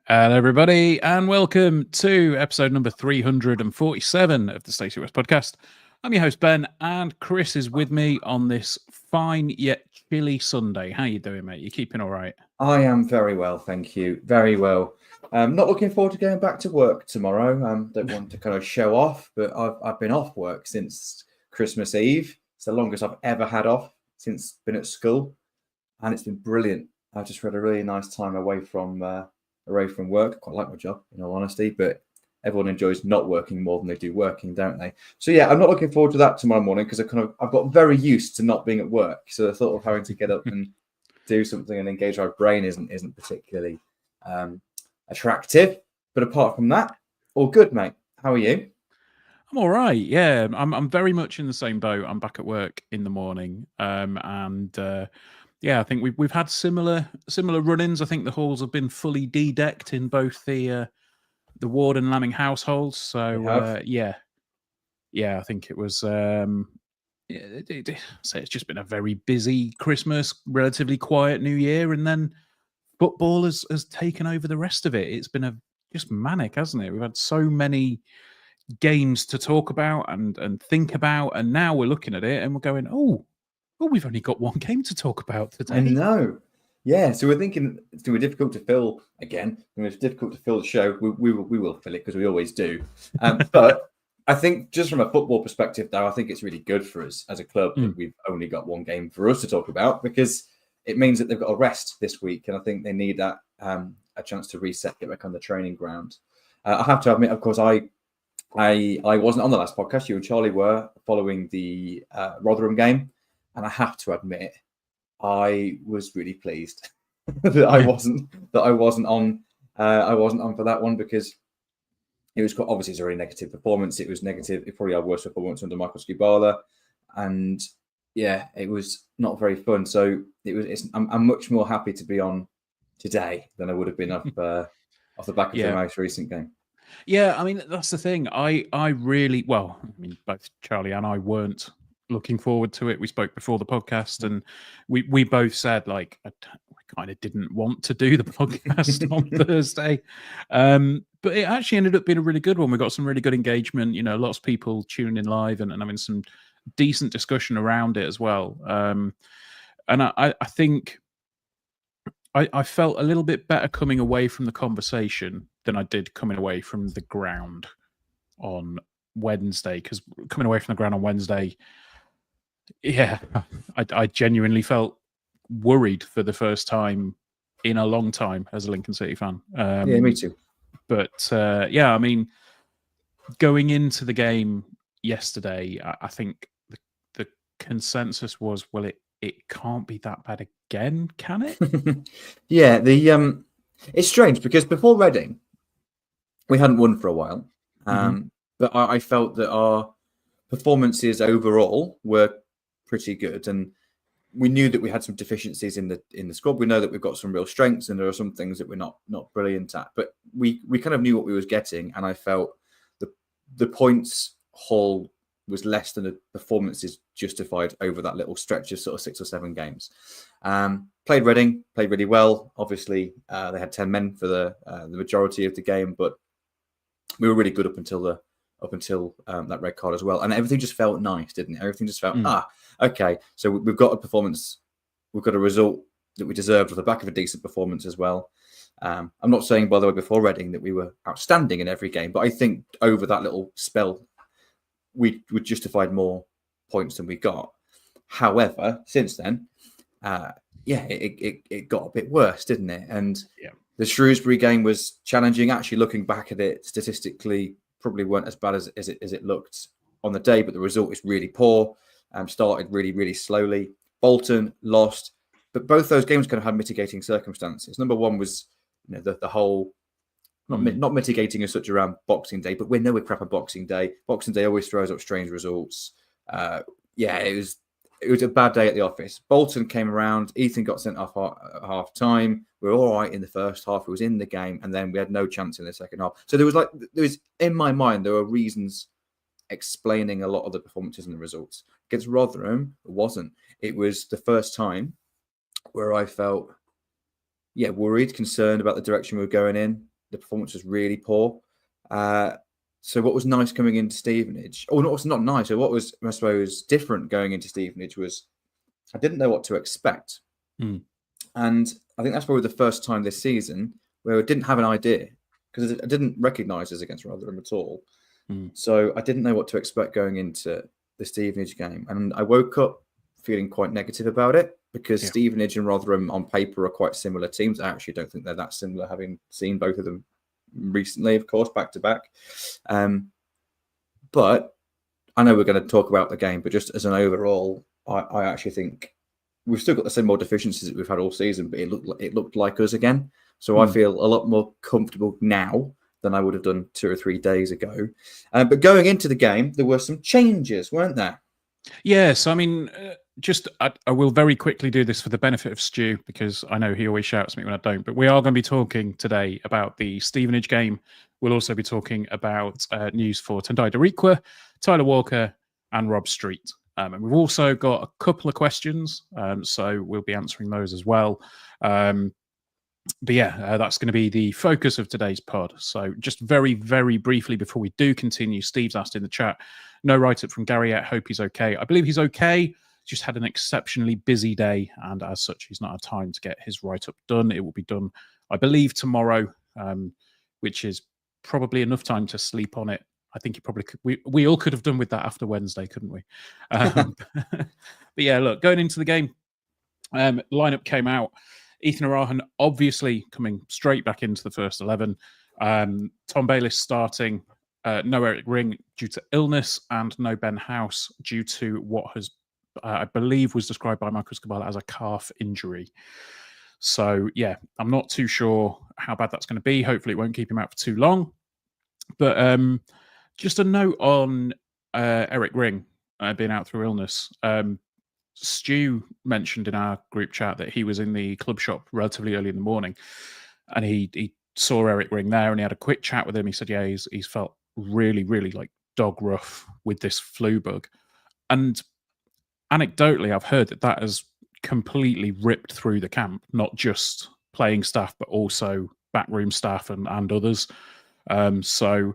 Hello, everybody, and welcome to episode number 347 of the Stacey West podcast. I'm your host, Ben, and Chris is with me on this fine yet chilly Sunday. How you doing, mate? You keeping all right? I am very well, thank you. Very well. Not looking forward to going back to work tomorrow. Don't want to kind of show off, but I've been off work since Christmas Eve. It's the longest I've ever had off since been at school, and it's been brilliant. I've just had a really nice time away from work. I quite like my job, in all honesty, but everyone enjoys not working more than they do working, don't they? So yeah, I'm not looking forward to that tomorrow morning because I've got very used to not being at work. So the thought of having to get up and do something and engage my brain isn't particularly attractive. But apart from that, all good, mate. How are you? I'm all right. Yeah, I'm very much in the same boat. I'm back at work in the morning, yeah, I think we've had similar run-ins. I think the halls have been fully de-decked in both the Ward and Lanning households. So yeah, I think it was. So it's just been a very busy Christmas, relatively quiet New Year, and then football has taken over the rest of it. It's been just manic, hasn't it? We've had so many games to talk about and think about, and now we're looking at it and we're going, oh, we've only got one game to talk about today. I know. Yeah, so we're thinking it's going to be difficult to fill again. It's difficult to fill the show. We will fill it because we always do. But I think just from a football perspective, though, I think it's really good for us as a club that we've only got one game for us to talk about because it means that they've got a rest this week. And I think they need that a chance to reset, get back on the training ground. I have to admit, of course, I wasn't on the last podcast. You and Charlie were following the Rotherham game. And I have to admit, I was really pleased that I wasn't on for that one because it was obviously it's a very negative performance. It was negative. It probably our worst performance under Michael Skubala, and yeah, it was not very fun. So I'm much more happy to be on today than I would have been off the back of the most recent game. Yeah, I mean that's the thing. I really both Charlie and I weren't looking forward to it. We spoke before the podcast and we both said like we kind of didn't want to do the podcast on Thursday, but it actually ended up being a really good one. We got some really good engagement, lots of people tuning in live and having some decent discussion around it as well, and I think I felt a little bit better coming away from the conversation than I did coming away from the ground on Wednesday, because coming away from the ground on Wednesday, yeah, I genuinely felt worried for the first time in a long time as a Lincoln City fan. Yeah, me too. But yeah, I mean, going into the game yesterday, I think the consensus was, well, it can't be that bad again, can it? Yeah, it's strange because before Reading, we hadn't won for a while, but I felt that our performances overall were pretty good, and we knew that we had some deficiencies in the squad. We know that we've got some real strengths, and there are some things that we're not brilliant at. But we kind of knew what we was getting, and I felt the points haul was less than the performances justified over that little stretch of sort of 6 or 7 games. Played Reading, played really well. Obviously, they had 10 men for the majority of the game, but we were really good up until that red card as well, and everything just felt nice, didn't it? Everything just felt okay. So we've got a performance, we've got a result that we deserved off the back of a decent performance as well. I'm not saying, by the way, before Reading that we were outstanding in every game, but I think over that little spell we justified more points than we got. However, since then, it got a bit worse, didn't it? And the Shrewsbury game was challenging. Actually, looking back at it statistically, probably weren't as bad as it looked on the day, but the result is really poor. Started really, really slowly. Bolton lost, but both those games kind of had mitigating circumstances. Number one was the whole not mitigating as such around Boxing Day, but we know we're crap on Boxing Day. Boxing Day always throws up strange results. It was it was a bad day at the office. Bolton came around. Ethan got sent off at half time. We were all right in the first half. It was in the game, and then we had no chance in the second half. So there was in my mind, there were reasons explaining a lot of the performances and the results. Against Rotherham, it wasn't. It was the first time where I felt, worried, concerned about the direction we were going in. The performance was really poor. So what was nice coming into Stevenage, or not nice, or what was, I suppose, different going into Stevenage was I didn't know what to expect. Mm. And I think that's probably the first time this season where I didn't have an idea, because I didn't recognise us against Rotherham at all. Mm. So I didn't know what to expect going into the Stevenage game. And I woke up feeling quite negative about it, because Stevenage and Rotherham on paper are quite similar teams. I actually don't think they're that similar, having seen both of them recently, of course, back to back. But I know we're going to talk about the game, but just as an overall, I actually think we've still got the same old deficiencies that we've had all season, but it looked like us again. So I feel a lot more comfortable now than I would have done 2 or 3 days ago. But going into the game, there were some changes, weren't there? Yes, I mean, I will very quickly do this for the benefit of Stu, because I know he always shouts at me when I don't. But we are going to be talking today about the Stevenage game. We'll also be talking about news for Tendai Darikwa, Tyler Walker, and Rob Street. And we've also got a couple of questions, so we'll be answering those as well. But yeah, that's going to be the focus of today's pod. So just very, very briefly before we do continue, Steve's asked in the chat, no write-up from Gary yet, hope he's okay. I believe he's okay. Just had an exceptionally busy day, and as such, he's not had time to get his write-up done. It will be done, I believe, tomorrow, which is probably enough time to sleep on it. I think he probably could. We all could have done with that after Wednesday, couldn't we? But yeah, look, going into the game, lineup came out. Ethan Arahan obviously coming straight back into the first 11. Tom Bayliss starting. No Eric Ring due to illness, and no Ben House due to what has, I believe, was described by Marcus Cabal as a calf injury. So yeah, I'm not too sure how bad that's going to be. Hopefully it won't keep him out for too long. But just a note on Eric Ring being out through illness. Stu mentioned in our group chat that he was in the club shop relatively early in the morning, and he saw Eric Ring there, and he had a quick chat with him. He said, yeah, he's felt really, really like dog rough with this flu bug. And anecdotally, I've heard that has completely ripped through the camp, not just playing staff, but also backroom staff and others. So,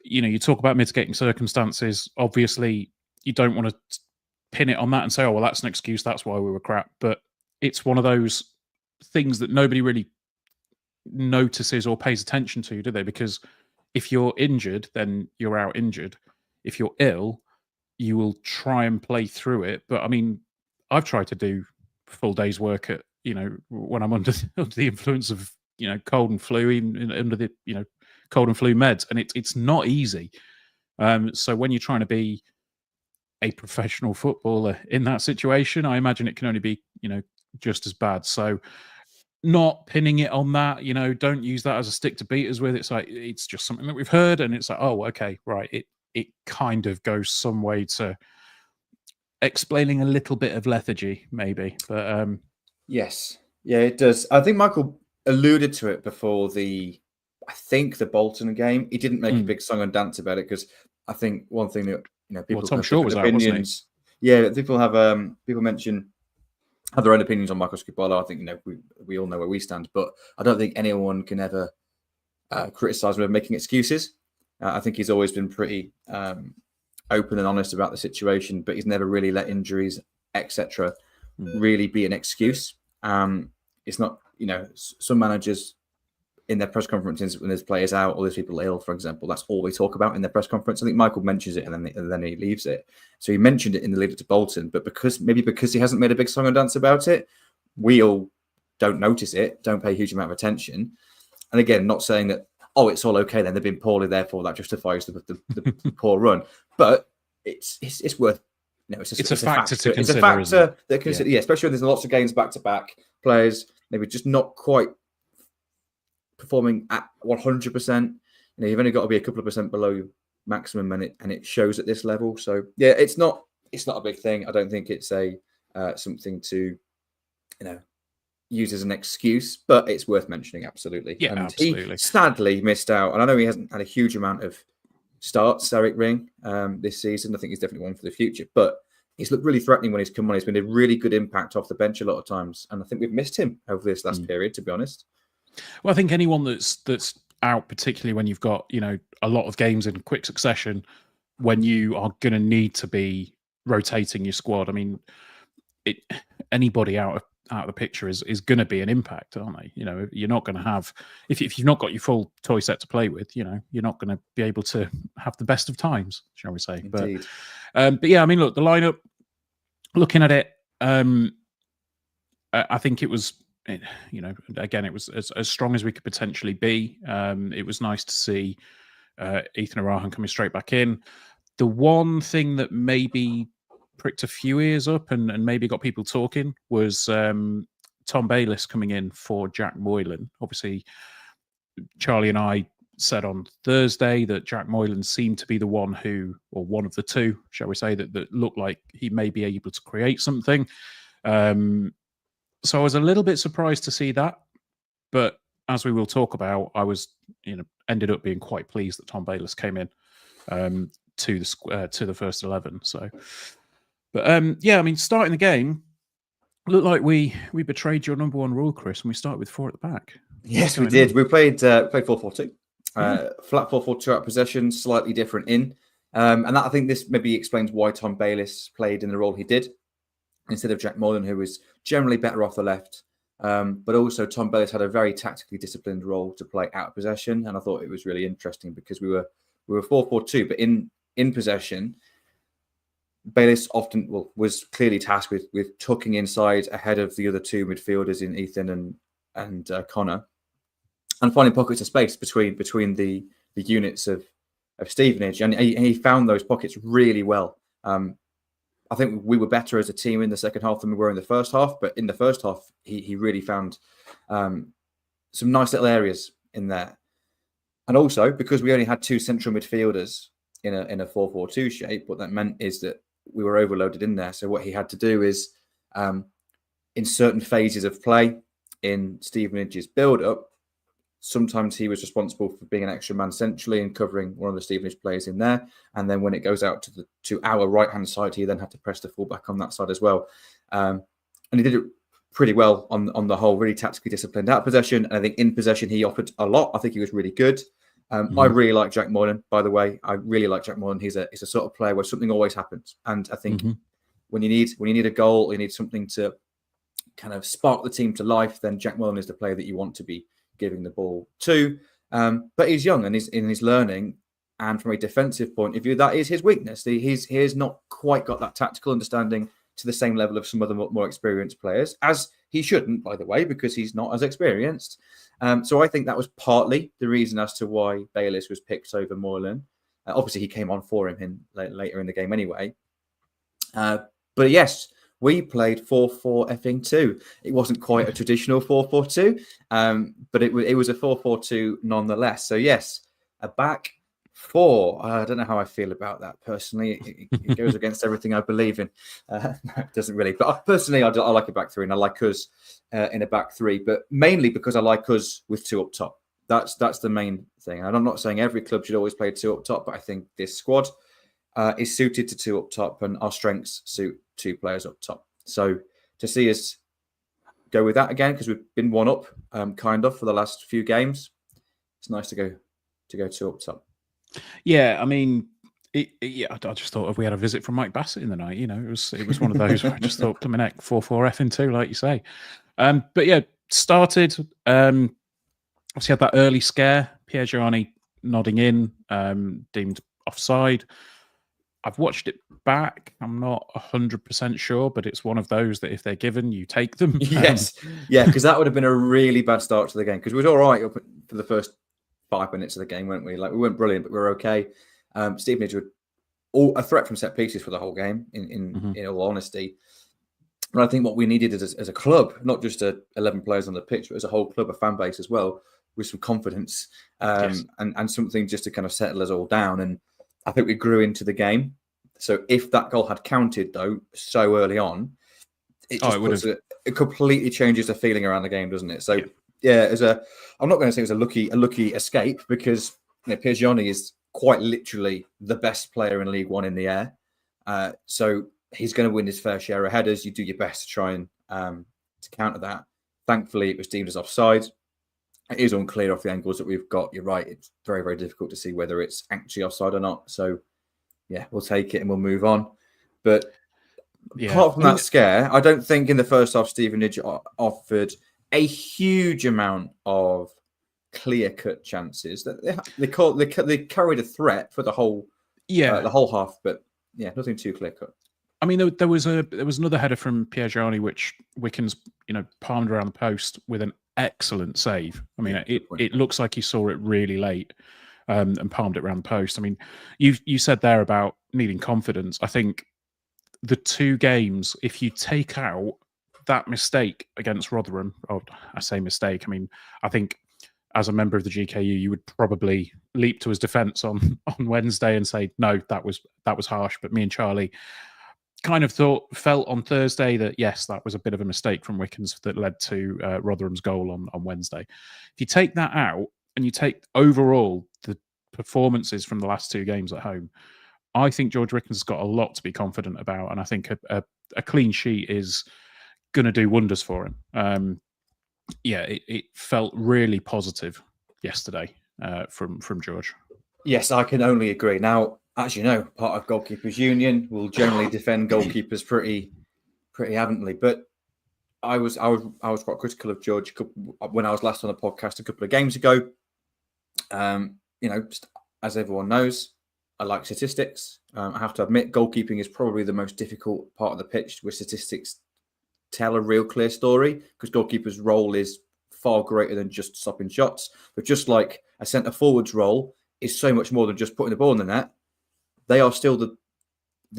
you talk about mitigating circumstances. Obviously, you don't want to pin it on that and say, oh, well, that's an excuse. That's why we were crap. But it's one of those things that nobody really notices or pays attention to, do they? Because if you're injured, then you're out injured. If you're ill, you will try and play through it. But I mean, I've tried to do full day's work at, when I'm under the influence of, cold and flu, even under the, cold and flu meds. And it's not easy. So when you're trying to be a professional footballer in that situation, I imagine it can only be, just as bad. So not pinning it on that, don't use that as a stick to beat us with. It's like, it's just something that we've heard, and it's like, oh, okay, right. It kind of goes some way to explaining a little bit of lethargy, maybe. But yes, yeah, it does. I think Michael alluded to it before the Bolton game. He didn't make a big song and dance about it, because I think one thing that people Tom have Shaw was opinions. out, wasn't he? Yeah, people have have their own opinions on Marcos Kubala. I think we all know where we stand, but I don't think anyone can ever criticize him for making excuses. I think he's always been pretty open and honest about the situation, but he's never really let injuries, etc., really be an excuse. It's not, some managers in their press conferences, when there's players out or there's people ill, for example, that's all they talk about in their press conference. I think Michael mentions it and then he leaves it. So he mentioned it in the lead up to Bolton, but because he hasn't made a big song and dance about it, we all don't notice it, don't pay a huge amount of attention. And again, not saying that, oh, it's all okay then, they've been poorly, therefore that justifies the poor run. But it's worth, it's a factor to consider. It's a factor that consider, especially when there's lots of games back to back, players maybe just not quite performing at 100%. You've only got to be a couple of percent below maximum, and it shows at this level. So yeah, it's not it's not a big thing. I don't think it's a something to, use as an excuse, but it's worth mentioning, absolutely. Yeah, and absolutely. He sadly missed out, and I know he hasn't had a huge amount of starts, Eric Ring, this season. I think he's definitely one for the future, but he's looked really threatening when he's come on. He's been a really good impact off the bench a lot of times, and I think we've missed him over this last period, to be honest. Well, I think anyone that's out, particularly when you've got a lot of games in quick succession, when you are going to need to be rotating your squad. I mean, anybody out of the picture is going to be an impact, aren't they? You're not going to have if you've not got your full toy set to play with. You're not going to be able to have the best of times, shall we say? Indeed. But yeah, I mean, look, the lineup. Looking at it, I think it was. Again, it was as strong as we could potentially be. It was nice to see Ethan Arahan coming straight back in. The one thing that maybe pricked a few ears up and maybe got people talking was Tom Bayliss coming in for Jack Moylan. Obviously, Charlie and I said on Thursday that Jack Moylan seemed to be the one one of the two, shall we say, that looked like he may be able to create something. So I was a little bit surprised to see that, but as we will talk about, I was, ended up being quite pleased that Tom Bayliss came in to the first 11. So, but yeah, I mean, starting the game looked like we betrayed your number one rule, Chris, and we started with 4 at the back. Yes, we did. We played 4-4-2, flat 4-4-2 out possession, slightly different in, and that I think this maybe explains why Tom Bayliss played in the role he did, instead of Jack Moylan, who was generally better off the left. But also Tom Bayliss had a very tactically disciplined role to play out of possession. And I thought it was really interesting because we were 4-4-2, but in possession, Bayliss often was clearly tasked with tucking inside ahead of the other two midfielders in Ethan and Connor, and finding pockets of space between the units of Stevenage. And he found those pockets really well. I think we were better as a team in the second half than we were in the first half. But in the first half, he really found some nice little areas in there. And also, because we only had 2 central midfielders in a 4-4-2 shape, what that meant is that we were overloaded in there. So what he had to do is, in certain phases of play in Stevenage's build-up, sometimes he was responsible for being an extra man centrally and covering one of the Stevenage players in there. And then when it goes out to our right-hand side, he then had to press the fullback on that side as well. And he did it pretty well on the whole, really tactically disciplined out possession. And I think in possession, he offered a lot. I think he was really good. I really like Jack Moylan, by the way. I really like Jack Moylan. He's a sort of player where something always happens. And I think when you need a goal, you need something to kind of spark the team to life, then Jack Moylan is the player that you want to be giving the ball to. But he's young and he's learning. And from a defensive point of view, that is his weakness. He has not quite got that tactical understanding to the same level of some other more experienced players, as he shouldn't, by the way, because he's not as experienced. So I think that was partly the reason as to why Bayliss was picked over Moylan. Obviously, he came on for him later in the game anyway. But yes, we played 4-4-2. It wasn't quite a traditional 4-4-2, but it was a 4-4-2 nonetheless. So yes, a back 4. I don't know how I feel about that personally. It goes against everything I believe in. No, it doesn't really. But personally, I like a back 3, and I like us in a back 3, but mainly because I like us with 2 up top. That's the main thing. And I'm not saying every club should always play 2 up top, but I think this squad is suited to 2 up top, and our strengths suit 2 players up top. So to see us go with that again, because we've been 1 up kind of for the last few games, it's nice to go 2 up top. Yeah, I mean, I just thought if we had a visit from Mike Bassett in the night, it was one of those where I just thought, come in, 4-4-2, like you say. But yeah, started. Obviously had that early scare. Pierre Gianni nodding in, deemed offside. I've watched it back. I'm not 100% sure, but it's one of those that if they're given, you take them. Yes. Yeah, because that would have been a really bad start to the game, because we was all right up for the first 5 minutes of the game, weren't we? Like, we weren't brilliant, but we were okay. Stevenage were a threat from set pieces for the whole game, in all honesty. And I think what we needed as a club, not just 11 players on the pitch, but as a whole club, a fan base as well, with some confidence and something just to kind of settle us all down. And I think we grew into the game. So if that goal had counted though so early on, it just it completely changes the feeling around the game, doesn't it? So yeah, I'm not going to say it was a lucky escape, because Piagioni is quite literally the best player in League One in the air. So he's going to win his fair share of headers. You do your best to try and to counter that. Thankfully, it was deemed as offside. It is unclear off the angles that we've got. You're right. It's very, very difficult to see whether it's actually offside or not. So yeah, we'll take it and we'll move on. But apart from that scare, I don't think in the first half Stevenage offered a huge amount of clear-cut chances. They carried a threat for the whole half, but yeah, nothing too clear-cut. I mean, there was another header from Piagioni which Wickens palmed around the post with an excellent save. I mean, it looks like he saw it really late and palmed it around the post. I mean, you said there about needing confidence. I think the two games, if you take out that mistake against Rotherham, I say mistake, I mean, I think as a member of the GKU, you would probably leap to his defence on Wednesday and say, no, that was harsh. But me and Charlie kind of felt on Thursday that, yes, that was a bit of a mistake from Wickens that led to Rotherham's goal on Wednesday. If you take that out and you take overall the performances from the last two games at home, I think George Wickens has got a lot to be confident about. And I think a clean sheet is going to do wonders for him. It felt really positive yesterday from George. Yes, I can only agree. Now, as you know, part of Goalkeepers Union will generally defend goalkeepers pretty adamantly. But I was quite critical of George when I was last on the podcast a couple of games ago. As everyone knows, I like statistics. I have to admit, goalkeeping is probably the most difficult part of the pitch where statistics tell a real clear story, because goalkeeper's role is far greater than just stopping shots. But just like a centre forward's role is so much more than just putting the ball in the net, they are still the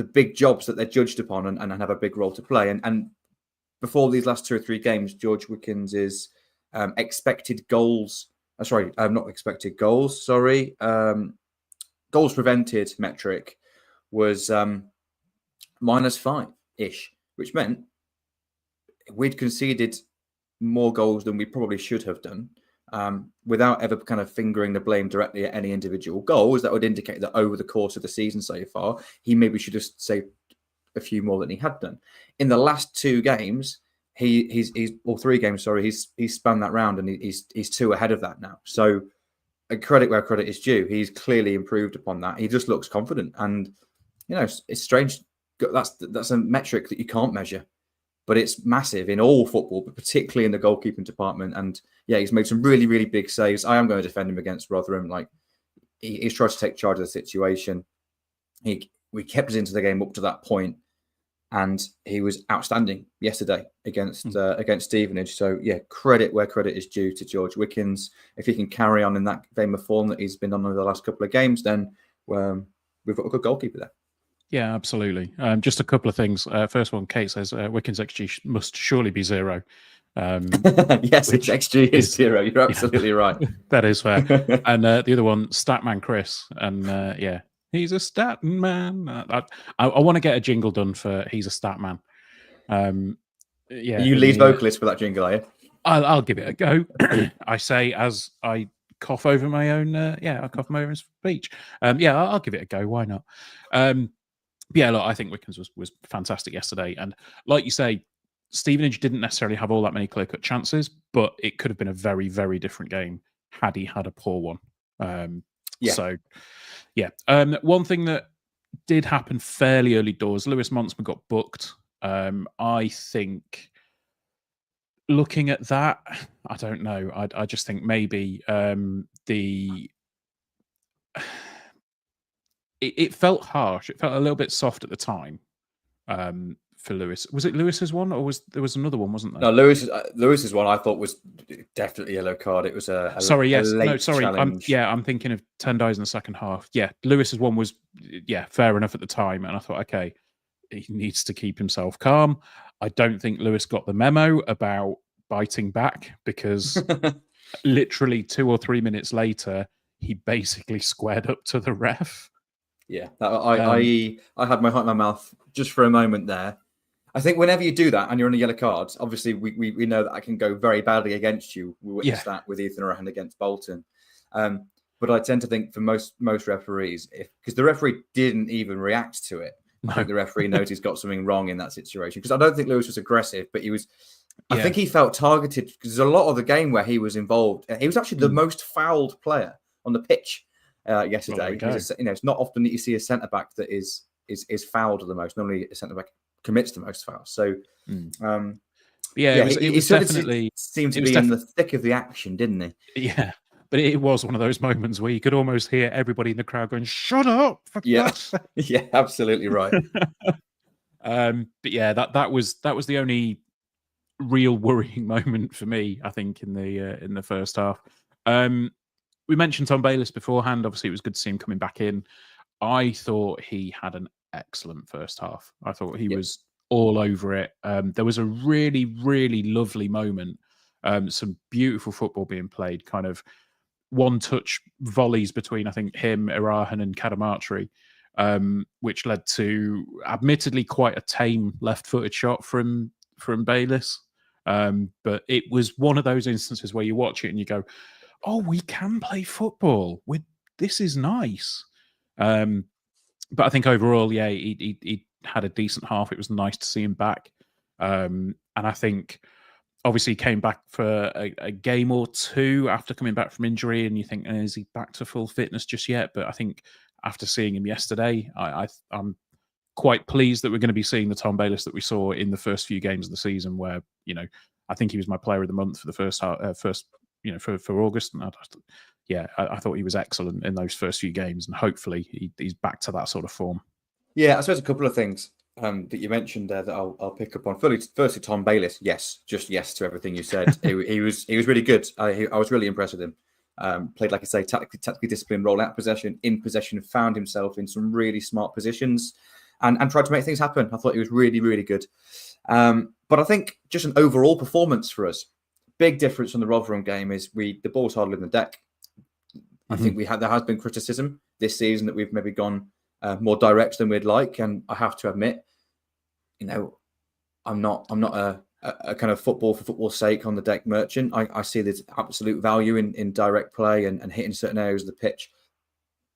big jobs that they're judged upon and have a big role to play. And before these last 2 or 3 games, George Wickens is expected goals. Not expected goals. Goals prevented metric was -5-ish, which meant we'd conceded more goals than we probably should have done, without ever kind of fingering the blame directly at any individual goals. That would indicate that over the course of the season so far, he maybe should have saved a few more than he had done. In the last 2 games, he's 3 games, he's spun that round and he's 2 ahead of that now. So credit where credit is due. He's clearly improved upon that. He just looks confident, and it's strange. That's a metric that you can't measure, but it's massive in all football, but particularly in the goalkeeping department. And yeah, he's made some really, really big saves. I am going to defend him against Rotherham. Like, he's tried to take charge of the situation. We kept us into the game up to that point, and he was outstanding yesterday against Stevenage. So yeah, credit where credit is due to George Wickens. If he can carry on in that vein of form that he's been on over the last couple of games, then we've got a good goalkeeper there. Yeah, absolutely. Just a couple of things. First one, Kate says Wickens XG must surely be 0. Yes, its XG is 0. You're absolutely right. That is fair. And the other one, Statman Chris, and he's a stat man. I want to get a jingle done for "He's a Stat Man." You lead vocalist for that jingle, are you? I'll give it a go. I say as I cough over my own. I cough my own speech. I'll give it a go. Why not? Look, I think Wickens was fantastic yesterday, and like you say, Stevenage didn't necessarily have all that many clear-cut chances, but it could have been a very, very different game had he had a poor one. One thing that did happen fairly early doors, Lewis Montsma got booked. I think looking at that, I don't know. I just think maybe it felt harsh. It felt a little bit soft at the time for Lewis. Was it Lewis's one, or there was another one, wasn't there? No, Lewis's one I thought was definitely a yellow card. It was a late challenge. I'm thinking of Tendai's in the second half. Yeah, Lewis's one was fair enough at the time, and I thought, okay, he needs to keep himself calm. I don't think Lewis got the memo about biting back, because literally 2 or 3 minutes later, he basically squared up to the ref. Yeah, I had my heart in my mouth just for a moment there. I think whenever you do that and you're on a yellow card, obviously we know that I can go very badly against you. We witnessed that with Ethan Orhan against Bolton. But I tend to think for most referees, because the referee didn't even react to it, I think the referee knows he's got something wrong in that situation. Because I don't think Lewis was aggressive, but he was. I think he felt targeted because there's a lot of the game where he was involved. He was actually the most fouled player on the pitch yesterday. It's not often that you see a centre back that is fouled the most. Normally, a centre back commits the most fouls. So, it was definitely seemed to be in the thick of the action, didn't he? Yeah, but it was one of those moments where you could almost hear everybody in the crowd going, "Shut up!" Yeah, absolutely right. But yeah, that was the only real worrying moment for me, I think, in the first half. We mentioned Tom Bayliss beforehand. Obviously, it was good to see him coming back in. I thought he had an excellent first half. I thought he was all over it. There was a really, really lovely moment. Some beautiful football being played, kind of one-touch volleys between, I think, him, Irahan and Kadamatri, which led to, admittedly, quite a tame left-footed shot from Bayliss. But it was one of those instances where you watch it and you go, oh, we can play football. This is nice. But I think overall, he had a decent half. It was nice to see him back. And I think, obviously, he came back for a game or two after coming back from injury, and you think, is he back to full fitness just yet? But I think after seeing him yesterday, I'm quite pleased that we're going to be seeing the Tom Bayliss that we saw in the first few games of the season, where, I think he was my player of the month for the first for August. And I thought he was excellent in those first few games, and hopefully he's back to that sort of form. Yeah, I suppose a couple of things that you mentioned there that I'll pick up on. Firstly, Tom Bayliss, just yes to everything you said. he was really good. I was really impressed with him. Played, like I say, tactically disciplined, roll out possession, in possession, found himself in some really smart positions, and tried to make things happen. I thought he was really, really good. But I think just an overall performance for us. Big difference from the Rotherham game is the ball's hardly in the deck. I think there has been criticism this season that we've maybe gone more direct than we'd like, and I have to admit, I'm not a kind of football for football's sake on the deck merchant. I see there's absolute value in direct play and hitting certain areas of the pitch.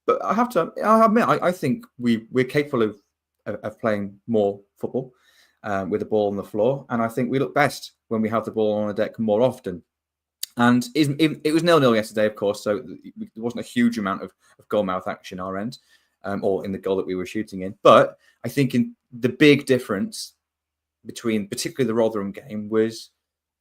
But I admit, I think we're capable of playing more football with the ball on the floor, and I think we look best when we have the ball on the deck more often. And it was 0-0 yesterday, of course, so there wasn't a huge amount of goal mouth action our end, or in the goal that we were shooting in. But I think in the big difference between particularly the Rotherham game was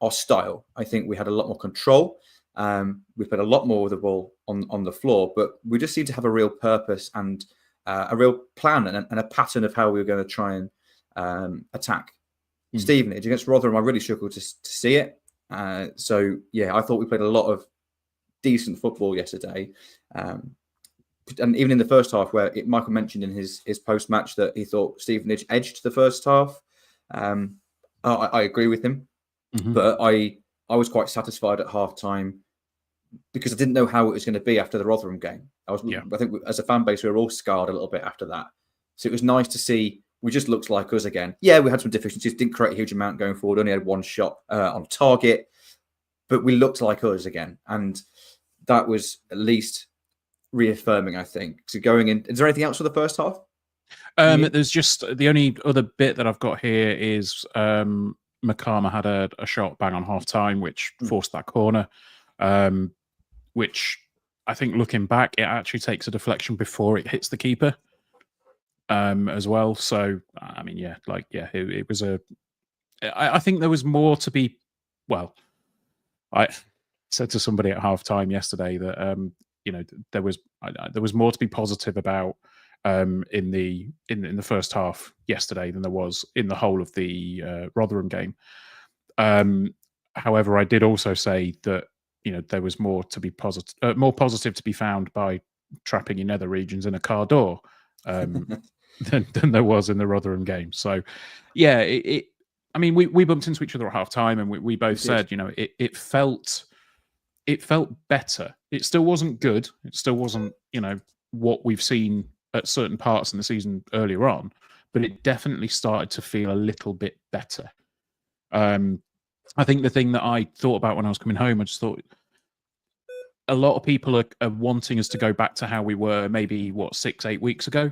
our style. I think we had a lot more control. We played a lot more with the ball on the floor, but we just seemed to have a real purpose and a real plan and a pattern of how we were going to try and attack Stevenage. Against Rotherham, I really struggled to see it. I thought we played a lot of decent football yesterday. And even in the first half, where Michael mentioned in his post-match that he thought Stevenage edged the first half. I agree with him, but I was quite satisfied at half-time because I didn't know how it was going to be after the Rotherham game. I think as a fan base, we were all scarred a little bit after that. So it was nice to see we just looked like us again. Yeah, we had some deficiencies, didn't create a huge amount going forward, only had one shot on target, but we looked like us again. And that was at least reaffirming, I think. So going in, is there anything else for the first half? There's just the only other bit that I've got here is Makama had a shot bang on half time, which forced that corner, which I think looking back, it actually takes a deflection before it hits the keeper as well. So, I mean, it was I think there was more to be, well, I said to somebody at half time yesterday that, there was more to be positive about in the first half yesterday than there was in the whole of the Rotherham game. However, I did also say that there was more positive to be found by trapping your nether regions in a car door than there was in the Rotherham game. So, yeah, I mean, we bumped into each other at half time, and we both said, it felt better. It still wasn't good. It still wasn't, what we've seen at certain parts in the season earlier on, but it definitely started to feel a little bit better. I think the thing that I thought about when I was coming home, I just thought a lot of people are wanting us to go back to how we were maybe, 6-8 weeks ago.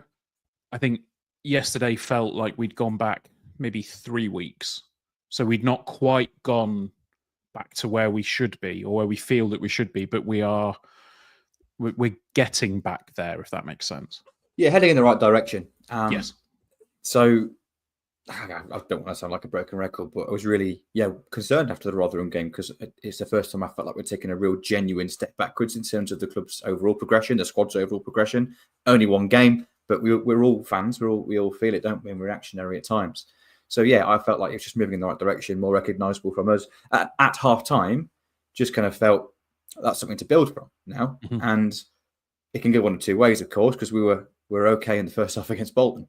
I think yesterday felt like we'd gone back maybe 3 weeks. So we'd not quite gone back to where we should be or where we feel that we should be, but we're getting back there, if that makes sense. Yeah, heading in the right direction. Yes. So I don't want to sound like a broken record, but I was really, concerned after the Rotherham game because it's the first time I felt like we're taking a real genuine step backwards in terms of the club's overall progression, the squad's overall progression. Only one game, but we're all fans. We all feel it, don't we? And we're reactionary at times. So I felt like it's just moving in the right direction, more recognisable from us. At half time, just kind of felt that's something to build from now. Mm-hmm. And it can go one of two ways, of course, because we're okay in the first half against Bolton.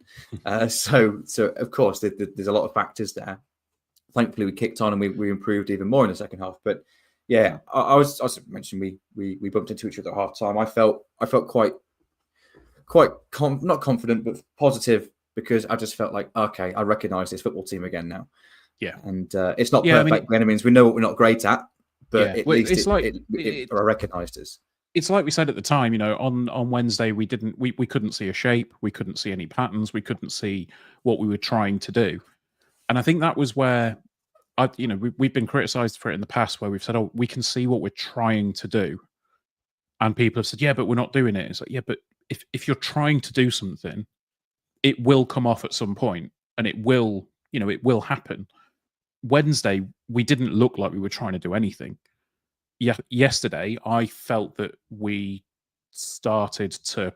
So of course, there's a lot of factors there. Thankfully, we kicked on and we improved even more in the second half. But I was mentioning we bumped into each other at half time. I felt quite not confident, but positive because I just felt like, okay, I recognise this football team again now. Yeah, and it's not perfect by any means. We know what we're not great at, but at least it recognised us. It's like we said at the time, on Wednesday we couldn't see a shape, we couldn't see any patterns, we couldn't see what we were trying to do, and I think that was where we've been criticised for it in the past, where we've said, oh, we can see what we're trying to do, and people have said, yeah, but we're not doing it. It's like, yeah, but if you're trying to do something, it will come off at some point, and it will happen. Wednesday we didn't look like we were trying to do anything. Yesterday, I felt that we started to,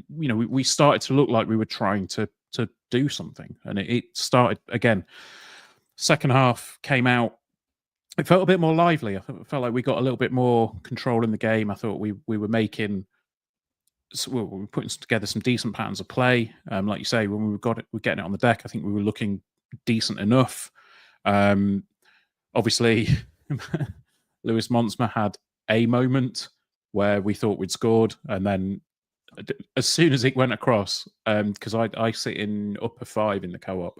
we started to look like we were trying to do something, and it started again. Second half came out. It felt a bit more lively. I felt like we got a little bit more control in the game. I thought we were making, we were putting together some decent patterns of play. Like you say, when we're getting it on the deck, I think we were looking decent enough. Obviously. Lewis Monsma had a moment where we thought we'd scored, and then as soon as it went across, because I sit in upper 5 in the co-op,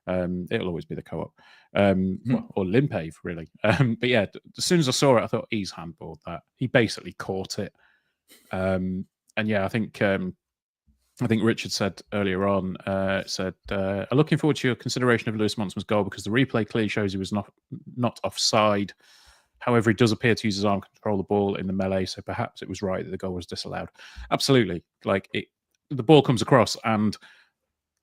it'll always be the co-op, or Limpave really. But yeah, as soon as I saw it, I thought he's handballed that. He basically caught it, and I think Richard said earlier on, I'm looking forward to your consideration of Lewis Monsma's goal because the replay clearly shows he was not offside. However, he does appear to use his arm to control the ball in the melee, so perhaps it was right that the goal was disallowed. Absolutely. The ball comes across, and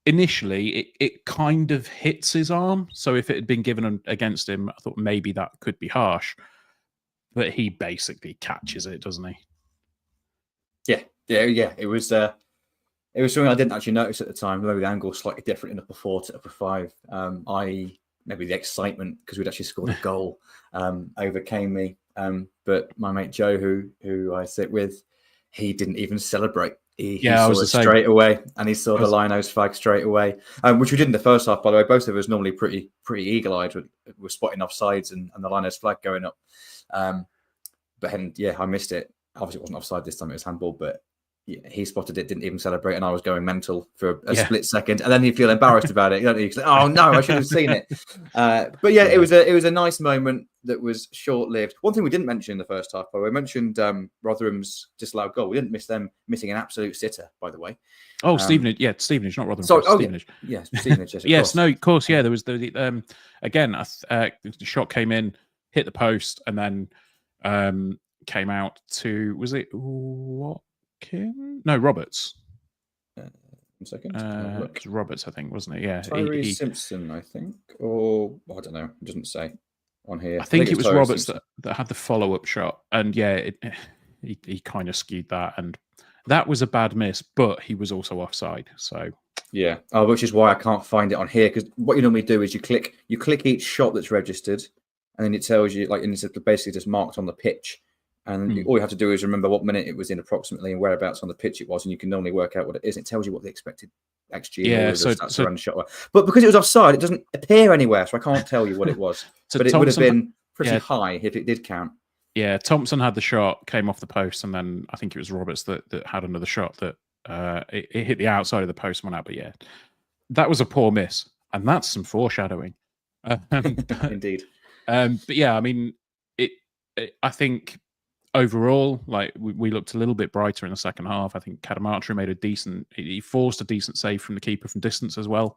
initially it kind of hits his arm. So if it had been given against him, I thought maybe that could be harsh. But he basically catches it, doesn't he? Yeah. It was something I didn't actually notice at the time. Maybe the angle was slightly different in upper 4 to upper 5. Maybe the excitement because we'd actually scored a goal overcame me. But my mate Joe, who I sit with, he didn't even celebrate. He saw it straight away, and he saw the Linos flag straight away, which we did in the first half. By the way, both of us normally pretty eagle-eyed. We're spotting offsides and the Linos flag going up. But then, I missed it. Obviously, it wasn't offside this time; it was handball. But he spotted it, didn't even celebrate, and I was going mental for a split second. And then you feel embarrassed about it. You don't like, oh no, I should have seen it. But it was a nice moment that was short-lived. One thing we didn't mention in the first half, by the way, we mentioned Rotherham's disallowed goal. We didn't miss them missing an absolute sitter, by the way. Oh, Stevenage, Stevenage, not Rotherham. Sorry, Stevenage. Yes, Stevenage. Yes, yes, no, of course, yeah. There was the shot came in, hit the post, and then came out to, was it Watkins? No, Roberts. 1 second. It was Roberts, I think, wasn't it? Yeah, Tyree Simpson, I think, or I don't know. It doesn't say on here. I think it was Roberts that had the follow-up shot, and he kind of skewed that, and that was a bad miss. But he was also offside, so yeah. Oh, which is why I can't find it on here, because what you normally do is you click each shot that's registered, and then it tells you and it's basically just marked on the pitch. And all you have to do is remember what minute it was in approximately and whereabouts on the pitch it was, and you can normally work out what it is. It tells you what the expected XG was. So around the shot. But because it was offside, it doesn't appear anywhere, so I can't tell you what it was. But it would have been pretty high if it did count. Yeah, Thompson had the shot, came off the post, and then I think it was Roberts that had another shot that It hit the outside of the post and went out. But yeah, that was a poor miss, and that's some foreshadowing. Indeed. But yeah, I mean, I think overall, like we looked a little bit brighter in the second half. I think Kadamatri made he forced a decent save from the keeper from distance as well.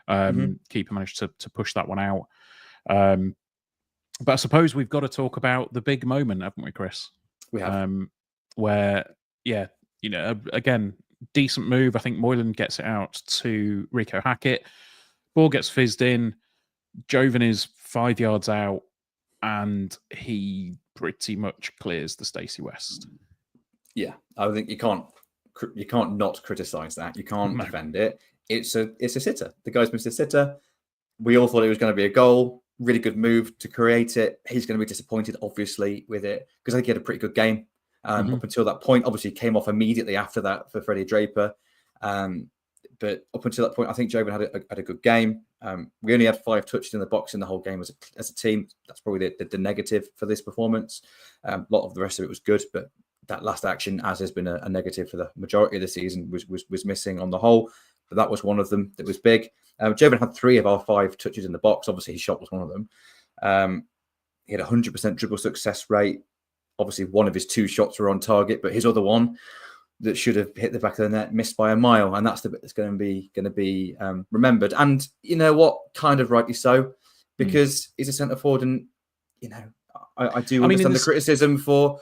Keeper managed to push that one out. But I suppose we've got to talk about the big moment, haven't we, Chris? We have. Where, yeah, again, decent move. I think Moylan gets it out to Rico Hackett. Ball gets fizzed in. Jovon is 5 yards out, and he pretty much clears the Stacey West. Yeah, I think you can't not criticise that. You can't defend it. It's a sitter. The guy's missed a sitter. We all thought it was going to be a goal. Really good move to create it. He's going to be disappointed, obviously, with it because I think he had a pretty good game up until that point. Obviously, he came off immediately after that for Freddie Draper. But up until that point, I think Jovon had a good game. We only had 5 touches in the box in the whole game as a team. That's probably the negative for this performance. A lot of the rest of it was good, but that last action, as has been a negative for the majority of the season, was missing on the whole. But that was one of them that was big. Jovon had 3 of our 5 touches in the box. Obviously, his shot was one of them. He had a 100% dribble success rate. Obviously, one of his 2 shots were on target, but his other one that should have hit the back of the net missed by a mile, and that's the bit that's going to be remembered. And you know what, kind of rightly so, because he's a centre forward, and I do understand the criticism for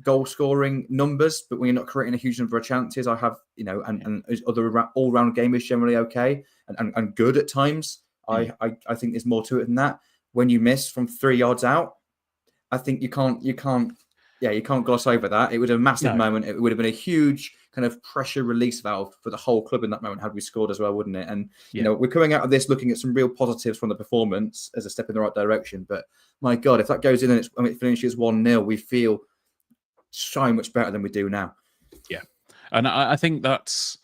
goal scoring numbers, but when you're not creating a huge number of chances, I have and other all round game is generally okay and good at times. I think there's more to it than that. When you miss from 3 yards out, I think you can't gloss over that. It was a massive moment. It would have been a huge kind of pressure release valve for the whole club in that moment had we scored as well, wouldn't it? And we're coming out of this looking at some real positives from the performance as a step in the right direction. But my God, if that goes in and it finishes 1-0, we feel so much better than we do now. Yeah, and I think that's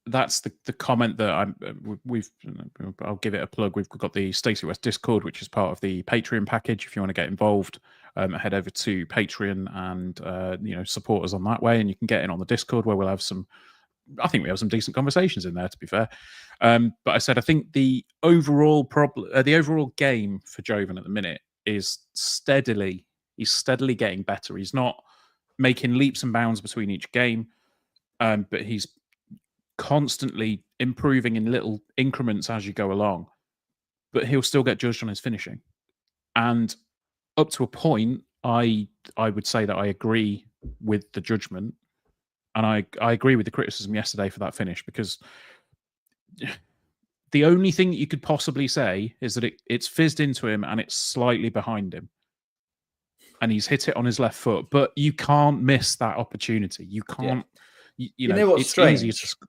the comment that I'll give it a plug. We've got the Stacey West Discord, which is part of the Patreon package. If you want to get involved, head over to Patreon and support us on that way, and you can get in on the Discord where we'll have I think we have some decent conversations in there, to be fair. But I said I think the overall game for Jovon at the minute is steadily getting better. He's not making leaps and bounds between each game, but he's constantly improving in little increments as you go along, but he'll still get judged on his finishing. And up to a point, I would say that I agree with the judgment, and I agree with the criticism yesterday for that finish, because the only thing that you could possibly say is that it's fizzed into him and it's slightly behind him, and he's hit it on his left foot, but you can't miss that opportunity. You can't. Yeah. You know what's strange?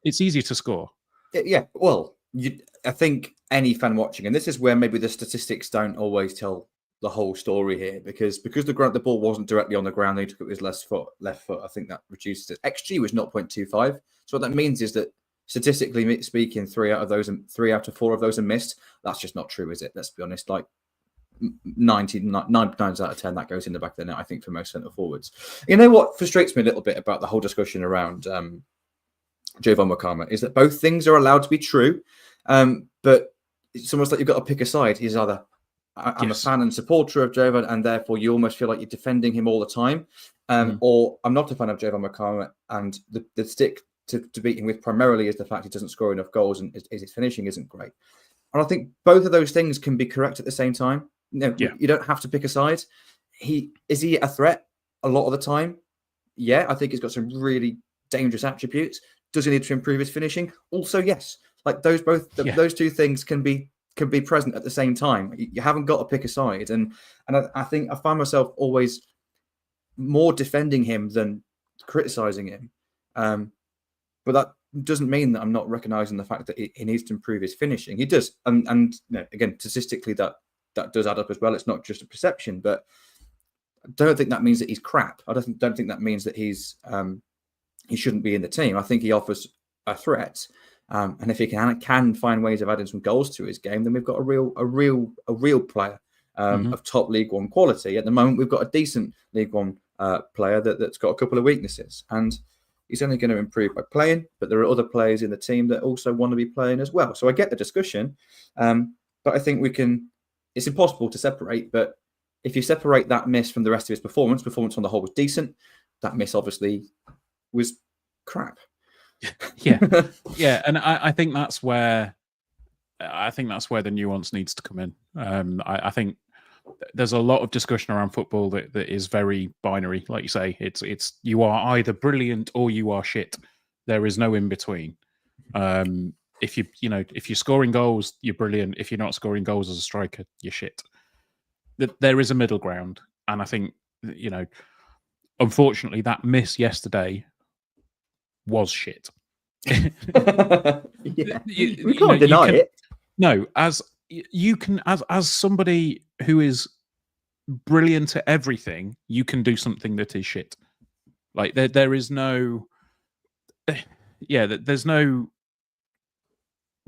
It's easier to score. Yeah, well, I think any fan watching, and this is where maybe the statistics don't always tell the whole story here, because the ball wasn't directly on the ground, he took it with his left foot. I think that reduces it. XG was 0.25. So what that means is that statistically speaking, 3 out of 4 of those are missed. That's just not true, is it? Let's be honest. Like 9 times out of 10 that goes in the back of the net, I think, for most centre forwards. You know what frustrates me a little bit about the whole discussion around Jovon Makama is that both things are allowed to be true, but it's almost like you've got to pick a side. He's either I'm a fan and supporter of Jovon, and therefore you almost feel like you're defending him all the time, or I'm not a fan of Jovon Makama, and the stick to beat him with primarily is the fact he doesn't score enough goals and his finishing isn't great. And I think both of those things can be correct at the same time. You don't have to pick a side. Is he a threat a lot of the time? Yeah, I think he's got some really dangerous attributes. Does he need to improve his finishing? Also, yes. Like those two things can be present at the same time. You haven't got to pick a side. And I think I find myself always more defending him than criticizing him. But that doesn't mean that I'm not recognizing the fact that he needs to improve his finishing. He does. And again, statistically, that does add up as well. It's not just a perception, but I don't think that means that he's crap. I don't think that means that he shouldn't be in the team. I think he offers a threat, and if he can find ways of adding some goals to his game, then we've got a real player of top League One quality. At the moment, we've got a decent League One player that's got a couple of weaknesses, and he's only going to improve by playing, but there are other players in the team that also want to be playing as well. So I get the discussion, but I think it's impossible to separate, but if you separate that miss from the rest of his performance on the whole was decent. That miss obviously was crap. Yeah. And I think that's where the nuance needs to come in. I think there's a lot of discussion around football that is very binary. Like you say, it's you are either brilliant or you are shit. There is no in between. If you're scoring goals, you're brilliant. If you're not scoring goals as a striker, you're shit. There is a middle ground, and I think unfortunately, that miss yesterday was shit. We can't deny it. No, as somebody who is brilliant at everything, you can do something that is shit. Like there is no, there's no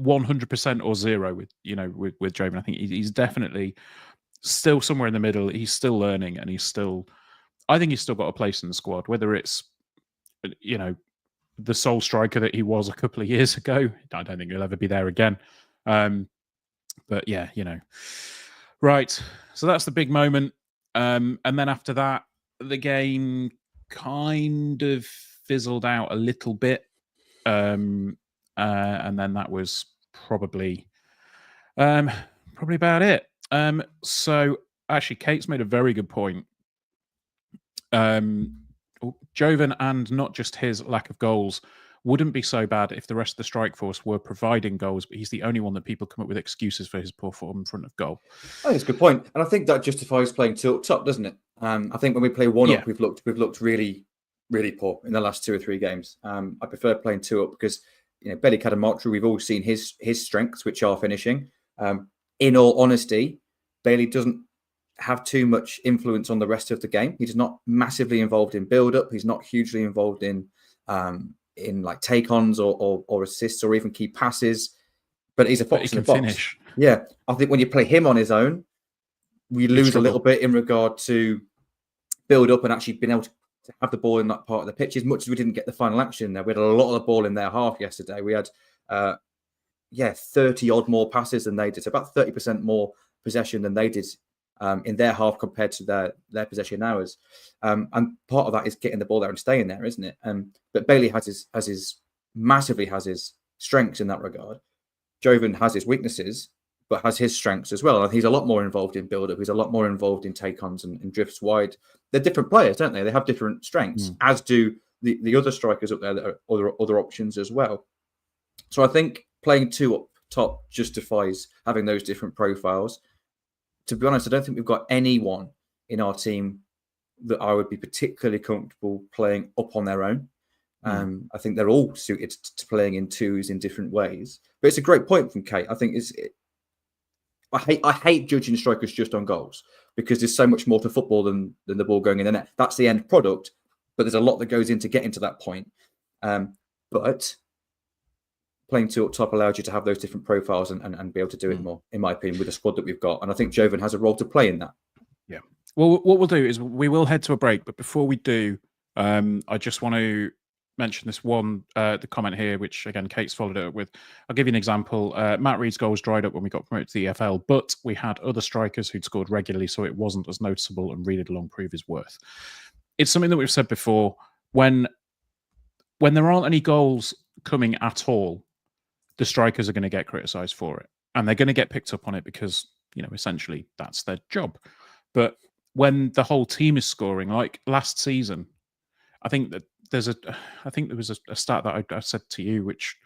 100% or zero with Jovon. I think he's definitely still somewhere in the middle. He's still learning, and I think he's still got a place in the squad. Whether it's the sole striker that he was a couple of years ago, I don't think he'll ever be there again. But yeah, right. So that's the big moment. And then after that, the game kind of fizzled out a little bit. And then that was probably about it. So actually, Kate's made a very good point. Jovon, and not just his lack of goals, wouldn't be so bad if the rest of the strike force were providing goals, but he's the only one that people come up with excuses for his poor form in front of goal. I think it's a good point, and I think that justifies playing two up top, doesn't it? I think when we play one up, we've looked really, really poor in the last 2 or 3 games. I prefer playing two up because Belly Kadamatru, we've all seen his strengths, which are finishing. In all honesty, Bailey doesn't have too much influence on the rest of the game. He's not massively involved in build-up. He's not hugely involved in like take-ons or assists or even key passes. But he's a fox in the box. Finish. Yeah, I think when you play him on his own, we lose a little bit in regard to build-up and actually being able to have the ball in that part of the pitch. As much as we didn't get the final action there, we had a lot of the ball in their half yesterday. We had 30 odd more passes than they did, so about 30% more possession than they did in their half compared to their possession hours. And part of that is getting the ball there and staying there, isn't it? But Bailey massively has his strengths in that regard. Jovon has his weaknesses, but has his strengths as well. And he's a lot more involved in build-up. He's a lot more involved in take-ons and drifts wide. They're different players, don't they? They have different strengths, as do the other strikers up there that are other options as well. So I think playing two up top justifies having those different profiles. To be honest, I don't think we've got anyone in our team that I would be particularly comfortable playing up on their own. I think they're all suited to playing in twos in different ways. But it's a great point from Kate. I think I hate judging strikers just on goals because there's so much more to football than the ball going in the net. That's the end product, but there's a lot that goes into getting to that point. But playing two up top allows you to have those different profiles and be able to do it more, in my opinion, with the squad that we've got. And I think Jovon has a role to play in that. Yeah. Well, what we'll do is we will head to a break, but before we do, I just want to mention this one, the comment here, which again, Kate's followed it up with. I'll give you an example. Matt Reed's goals dried up when we got promoted to the EFL, but we had other strikers who'd scored regularly, so it wasn't as noticeable, and Reed had long proved his worth. It's something that we've said before. When there aren't any goals coming at all, the strikers are going to get criticised for it, and they're going to get picked up on it because, essentially that's their job. But when the whole team is scoring, like last season, I think that there was a stat that I said to you, which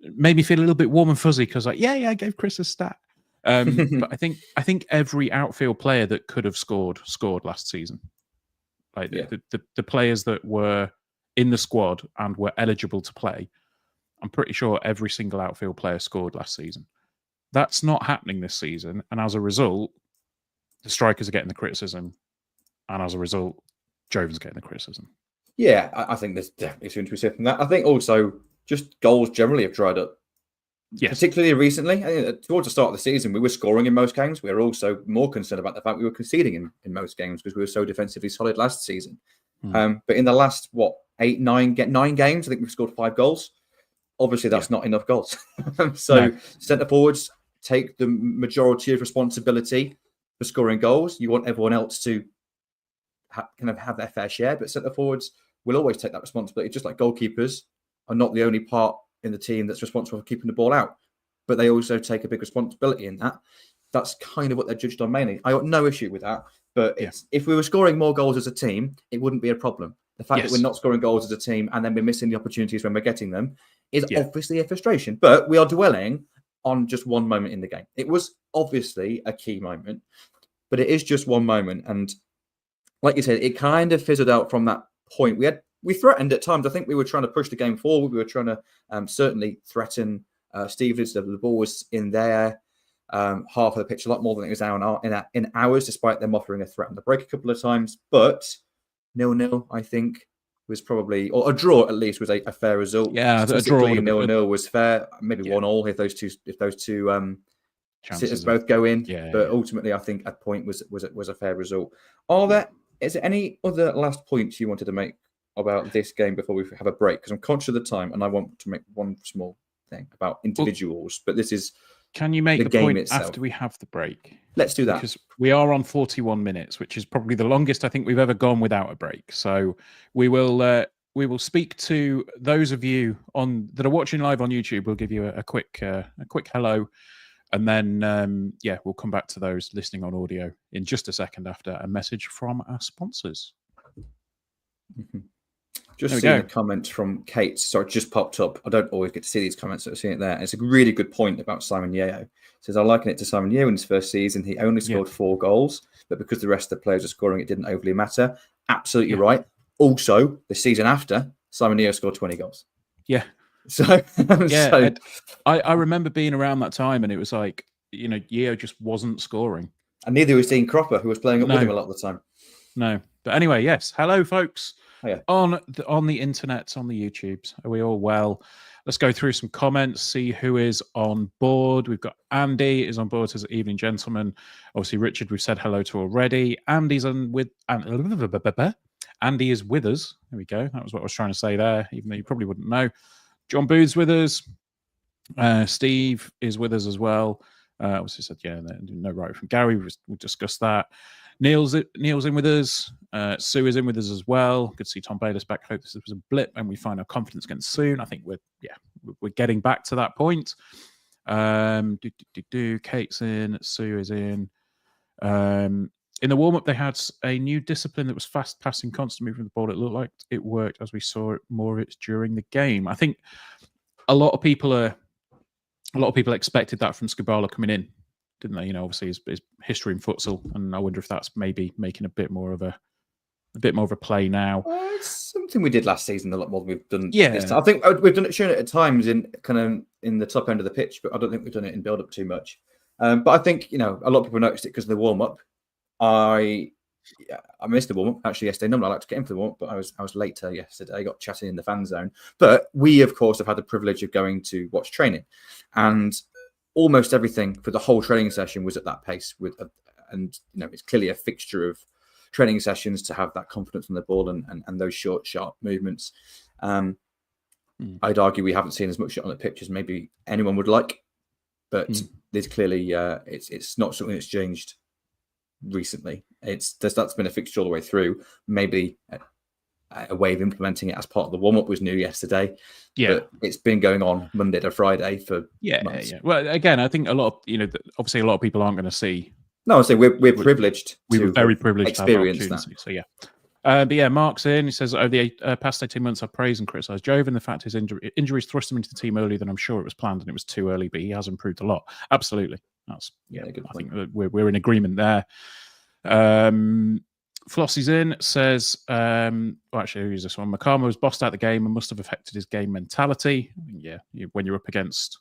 made me feel a little bit warm and fuzzy because, I gave Chris a stat. But I think every outfield player that could have scored last season. Like the players that were in the squad and were eligible to play, I'm pretty sure every single outfield player scored last season. That's not happening this season, and as a result, the strikers are getting the criticism, and as a result, Jovon's getting the criticism. Yeah, I think there's definitely something to be said from that. I think also just goals generally have dried up. Yes. Particularly recently. Towards the start of the season, we were scoring in most games. We were also more concerned about the fact we were conceding in most games because we were so defensively solid last season. But in the last, 9 games, I think we've scored 5 goals. Obviously, that's not enough goals. Centre forwards take the majority of responsibility for scoring goals. You want everyone else to kind of have their fair share, but centre forwards will always take that responsibility, just like goalkeepers are not the only part in the team that's responsible for keeping the ball out, but they also take a big responsibility in that. That's kind of what they're judged on mainly. I got no issue with that, but if we were scoring more goals as a team, it wouldn't be a problem. The fact that we're not scoring goals as a team and then we're missing the opportunities when we're getting them is obviously a frustration, but we are dwelling on just one moment in the game. It was obviously a key moment, but it is just one moment. And like you said, it kind of fizzled out from that point. We threatened at times. I think we were trying to push the game forward. We were trying to certainly threaten Stevenage. The ball was in their half of the pitch a lot more than it was in ours, despite them offering a threat on the break a couple of times. But 0-0, I think, was probably, or a draw at least, was a fair result. Yeah, a draw. 0-0 was fair. Maybe 1-1 if those two sitters both go in. But ultimately, I think a point was a fair result. Is there any other last points you wanted to make about this game before we have a break? Because I'm conscious of the time and I want to make one small thing about individuals. But this is can you make the game point itself. After we have the break? Let's do that. Because we are on 41 minutes, which is probably the longest I think we've ever gone without a break. So we will speak to those of you that are watching live on YouTube. We'll give you a quick hello. And then, we'll come back to those listening on audio in just a second after a message from our sponsors. Mm-hmm. Just seeing a comment from Kate. Sorry, it just popped up. I don't always get to see these comments, so I'm seeing it there. It's a really good point about Simon Yeo. It says, I liken it to Simon Yeo in his first season. He only scored 4 goals, but because the rest of the players are scoring, it didn't overly matter. Absolutely right. Also, the season after, Simon Yeo scored 20 goals. Yeah. So I remember being around that time, and it was like, Yeo just wasn't scoring, and neither was Dean Cropper, who was playing up with him a lot of the time. No, but anyway, yes. Hello, folks. Oh, On the internet, on the YouTubes. Are we all well? Let's go through some comments, see who is on board. We've got Andy is on board, says evening, gentlemen. Obviously, Richard, we've said hello to already. Andy is with us. There we go. That was what I was trying to say there, even though you probably wouldn't know. John Booth's with us. Steve is with us as well. Obviously said, no right from Gary. We'll discuss that. Neil's in with us. Sue is in with us as well. Good to see Tom Bayless back. Hope this was a blip and we find our confidence again soon. I think we're getting back to that point. Kate's in. Sue is in. In the warm-up, they had a new discipline that was fast passing, constant movement of the ball. It looked like it worked as we saw more of it during the game. I think a lot of people expected that from Skubala coming in, didn't they? Obviously his history in futsal, and I wonder if that's maybe making a bit more of a play now. It's something we did last season a lot more than we've done. Yeah, this time. I think we've shown it at times in the top end of the pitch, but I don't think we've done it in build-up too much. But I think a lot of people noticed it because of the warm-up. I missed the warm-up actually yesterday. Normally I like to get in for the warm-up, but I was later yesterday. I got chatting in the fan zone. But we, of course, have had the privilege of going to watch training, and almost everything for the whole training session was at that pace. It's clearly a fixture of training sessions to have that confidence on the ball and those short, sharp movements. I'd argue we haven't seen as much shot on the pitch as maybe anyone would like, but there's clearly it's not something that's changed recently. That's been a fixture all the way through. Maybe a way of implementing it as part of the warm-up was new yesterday. But it's been going on Monday to Friday for months. Well, again, I think a lot of obviously a lot of people aren't going to see. No, I say we're privileged. We were very privileged to experience that. So Mark's in. He says over the past 18 months, I've praised and criticised Jovon. The fact his injuries thrust him into the team earlier than I'm sure it was planned, and it was too early. But he has improved a lot. Absolutely, that's good. I think we're in agreement there. Flossie's in, says, actually, who's this one? Makama was bossed out the game and must have affected his game mentality. When you're up against,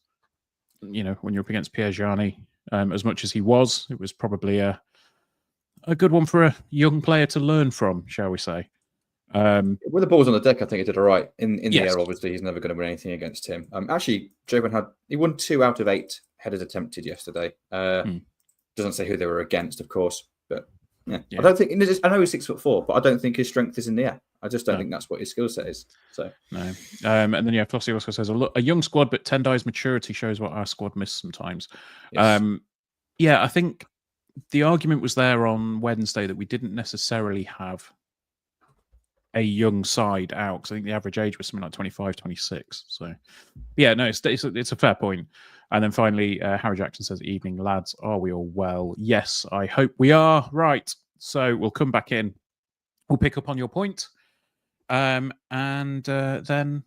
Pierre Gianni, as much as he was, it was probably a good one for a young player to learn from, shall we say. When the ball was on the deck, I think he did all right. In the air, obviously, he's never going to win anything against him. Actually, Jovon won 2 out of 8 headers attempted yesterday. Doesn't say who they were against, of course, but I don't think. I know he's 6'4", but I don't think his strength is in the air. I just don't think that's what his skill set is. So no. And then Flossie also says a young squad, but Tendai's maturity shows what our squad missed sometimes. yes. I think the argument was there on Wednesday that we didn't necessarily have a young side out, because I think the average age was something like 25, 26. So, yeah, no, it's a fair point. And then finally, Harry Jackson says, "Evening, lads. Are we all well?" Yes, I hope we are. Right. So we'll come back in. We'll pick up on your point, and then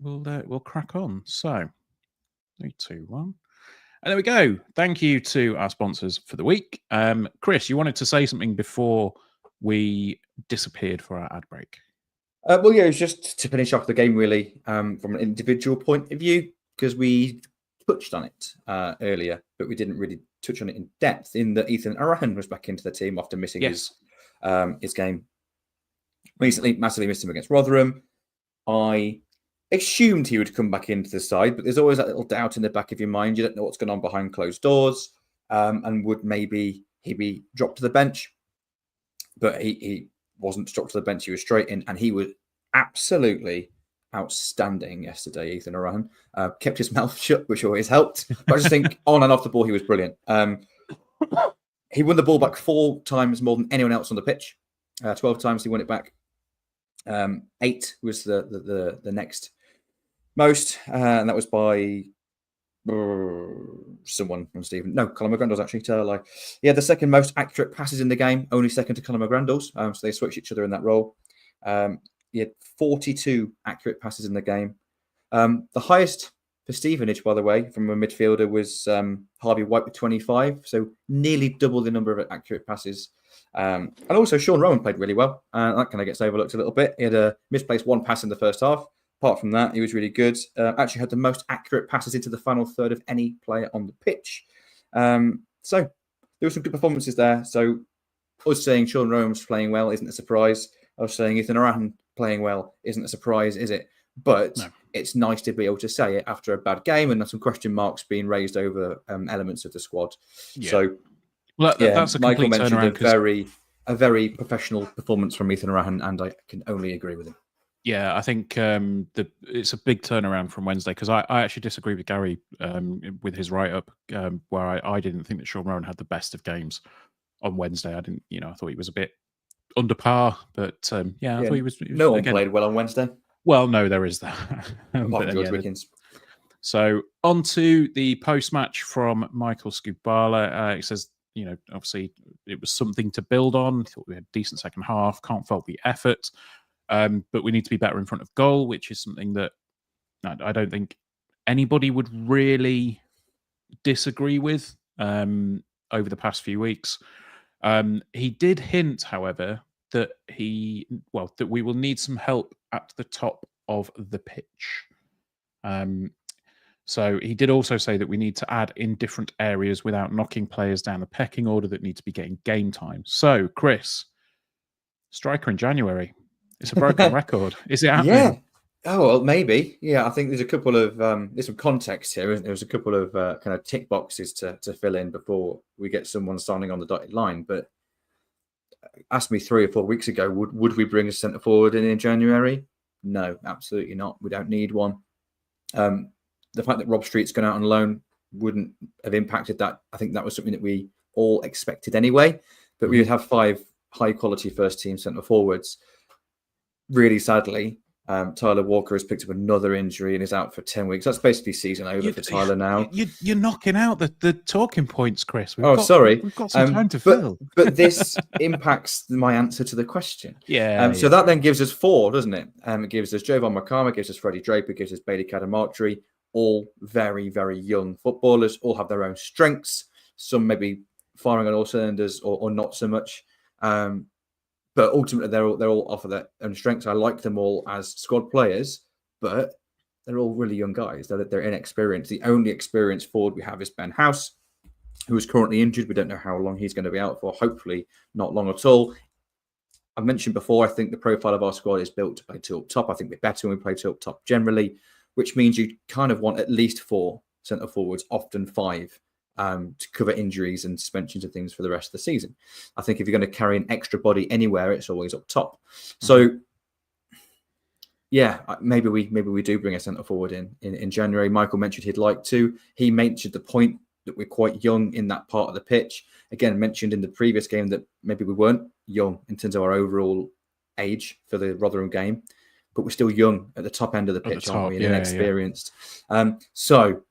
we'll crack on. So, 3, 2, 1. And there we go. Thank you to our sponsors for the week. Chris, you wanted to say something before we disappeared for our ad break. It was just to finish off the game, really, from an individual point of view, because we touched on it earlier, but we didn't really touch on it in depth. In that Ethan Arahan was back into the team after missing his game recently. Massively missed him against Rotherham. I assumed he would come back into the side, but there's always that little doubt in the back of your mind. You don't know what's going on behind closed doors, and would maybe he be dropped to the bench? But he wasn't dropped to the bench. He was straight in, and he was absolutely outstanding yesterday. Ethan Arahan kept his mouth shut, which always helped. But I just think on and off the ball, he was brilliant. He won the ball back 4 times more than anyone else on the pitch. 12 times he won it back. 8 was the next most, and that was by someone from Stephen. No, Colin McGrandles actually. Tell a lie. Yeah, the second most accurate passes in the game, only second to Colin McGrandles. So they switched each other in that role. He had 42 accurate passes in the game. The highest for Stevenage, by the way, from a midfielder was Harvey White with 25. So nearly double the number of accurate passes. And also Sean Rowan played really well. That kind of gets overlooked a little bit. He had a misplaced 1 pass in the first half. Apart from that, he was really good. Actually had the most accurate passes into the final third of any player on the pitch. So there were some good performances there. So us saying Sean Rowan was playing well isn't a surprise. I was saying Ethan Arahan playing well isn't a surprise, is it? But it's nice to be able to say it after a bad game and some question marks being raised over elements of the squad. Yeah. So, that's a Michael complete mentioned turnaround. A very professional performance from Ethan Arahan, and I can only agree with him. Yeah, I think it's a big turnaround from Wednesday, because I actually disagree with Gary with his write-up, where I didn't think that Sean Rowan had the best of games on Wednesday. I didn't, I thought he was a bit under par, but I thought he was. No one played well on Wednesday. Well, no, there is that. Apart from George Wickens. So on to the post-match from Michael Skubala. He says, obviously it was something to build on. Thought we had a decent second half. Can't fault the effort. But we need to be better in front of goal, which is something that I don't think anybody would really disagree with over the past few weeks. He did hint, however, that that we will need some help at the top of the pitch. So he did also say that we need to add in different areas without knocking players down the pecking order that need to be getting game time. So, Chris, striker in January. It's a broken record. Is it happening? Yeah. Oh, well, maybe. Yeah, I think there's a couple of there's some context here, isn't there? There's a couple of kind of tick boxes to fill in before we get someone signing on the dotted line. But asked me 3 or 4 weeks ago, would we bring a centre forward in January? No, absolutely not. We don't need one. The fact that Rob Street's gone out on loan wouldn't have impacted that. I think that was something that we all expected anyway. But we would have 5 high-quality first-team centre forwards. Really sadly, Tyler Walker has picked up another injury and is out for 10 weeks. That's basically season over for Tyler now. You're knocking out the talking points, Chris. Sorry. We've got some time to fill. But this impacts my answer to the question. Yeah. So that then gives us 4, doesn't it? It gives us Jovon Makama, gives us Freddie Draper, gives us Bailey Cadamartri, all very, very young footballers, all have their own strengths. Some maybe firing on all cylinders or not so much. But ultimately, they're all offer their own strengths. I like them all as squad players, but they're all really young guys. They're inexperienced. The only experienced forward we have is Ben House, who is currently injured. We don't know how long he's going to be out for. Hopefully, not long at all. I mentioned before, I think the profile of our squad is built to play 2 up top. I think we're better when we play 2 up top generally, which means you kind of want at least 4 centre forwards, often 5. To cover injuries and suspensions and things for the rest of the season. I think if you're going to carry an extra body anywhere, it's always up top. So yeah, maybe we do bring a centre forward in January. Michael mentioned he'd like to. He mentioned the point that we're quite young in that part of the pitch. Again, mentioned in the previous game that maybe we weren't young in terms of our overall age for the Rotherham game, but we're still young at the top end of the pitch, aren't we? And inexperienced. So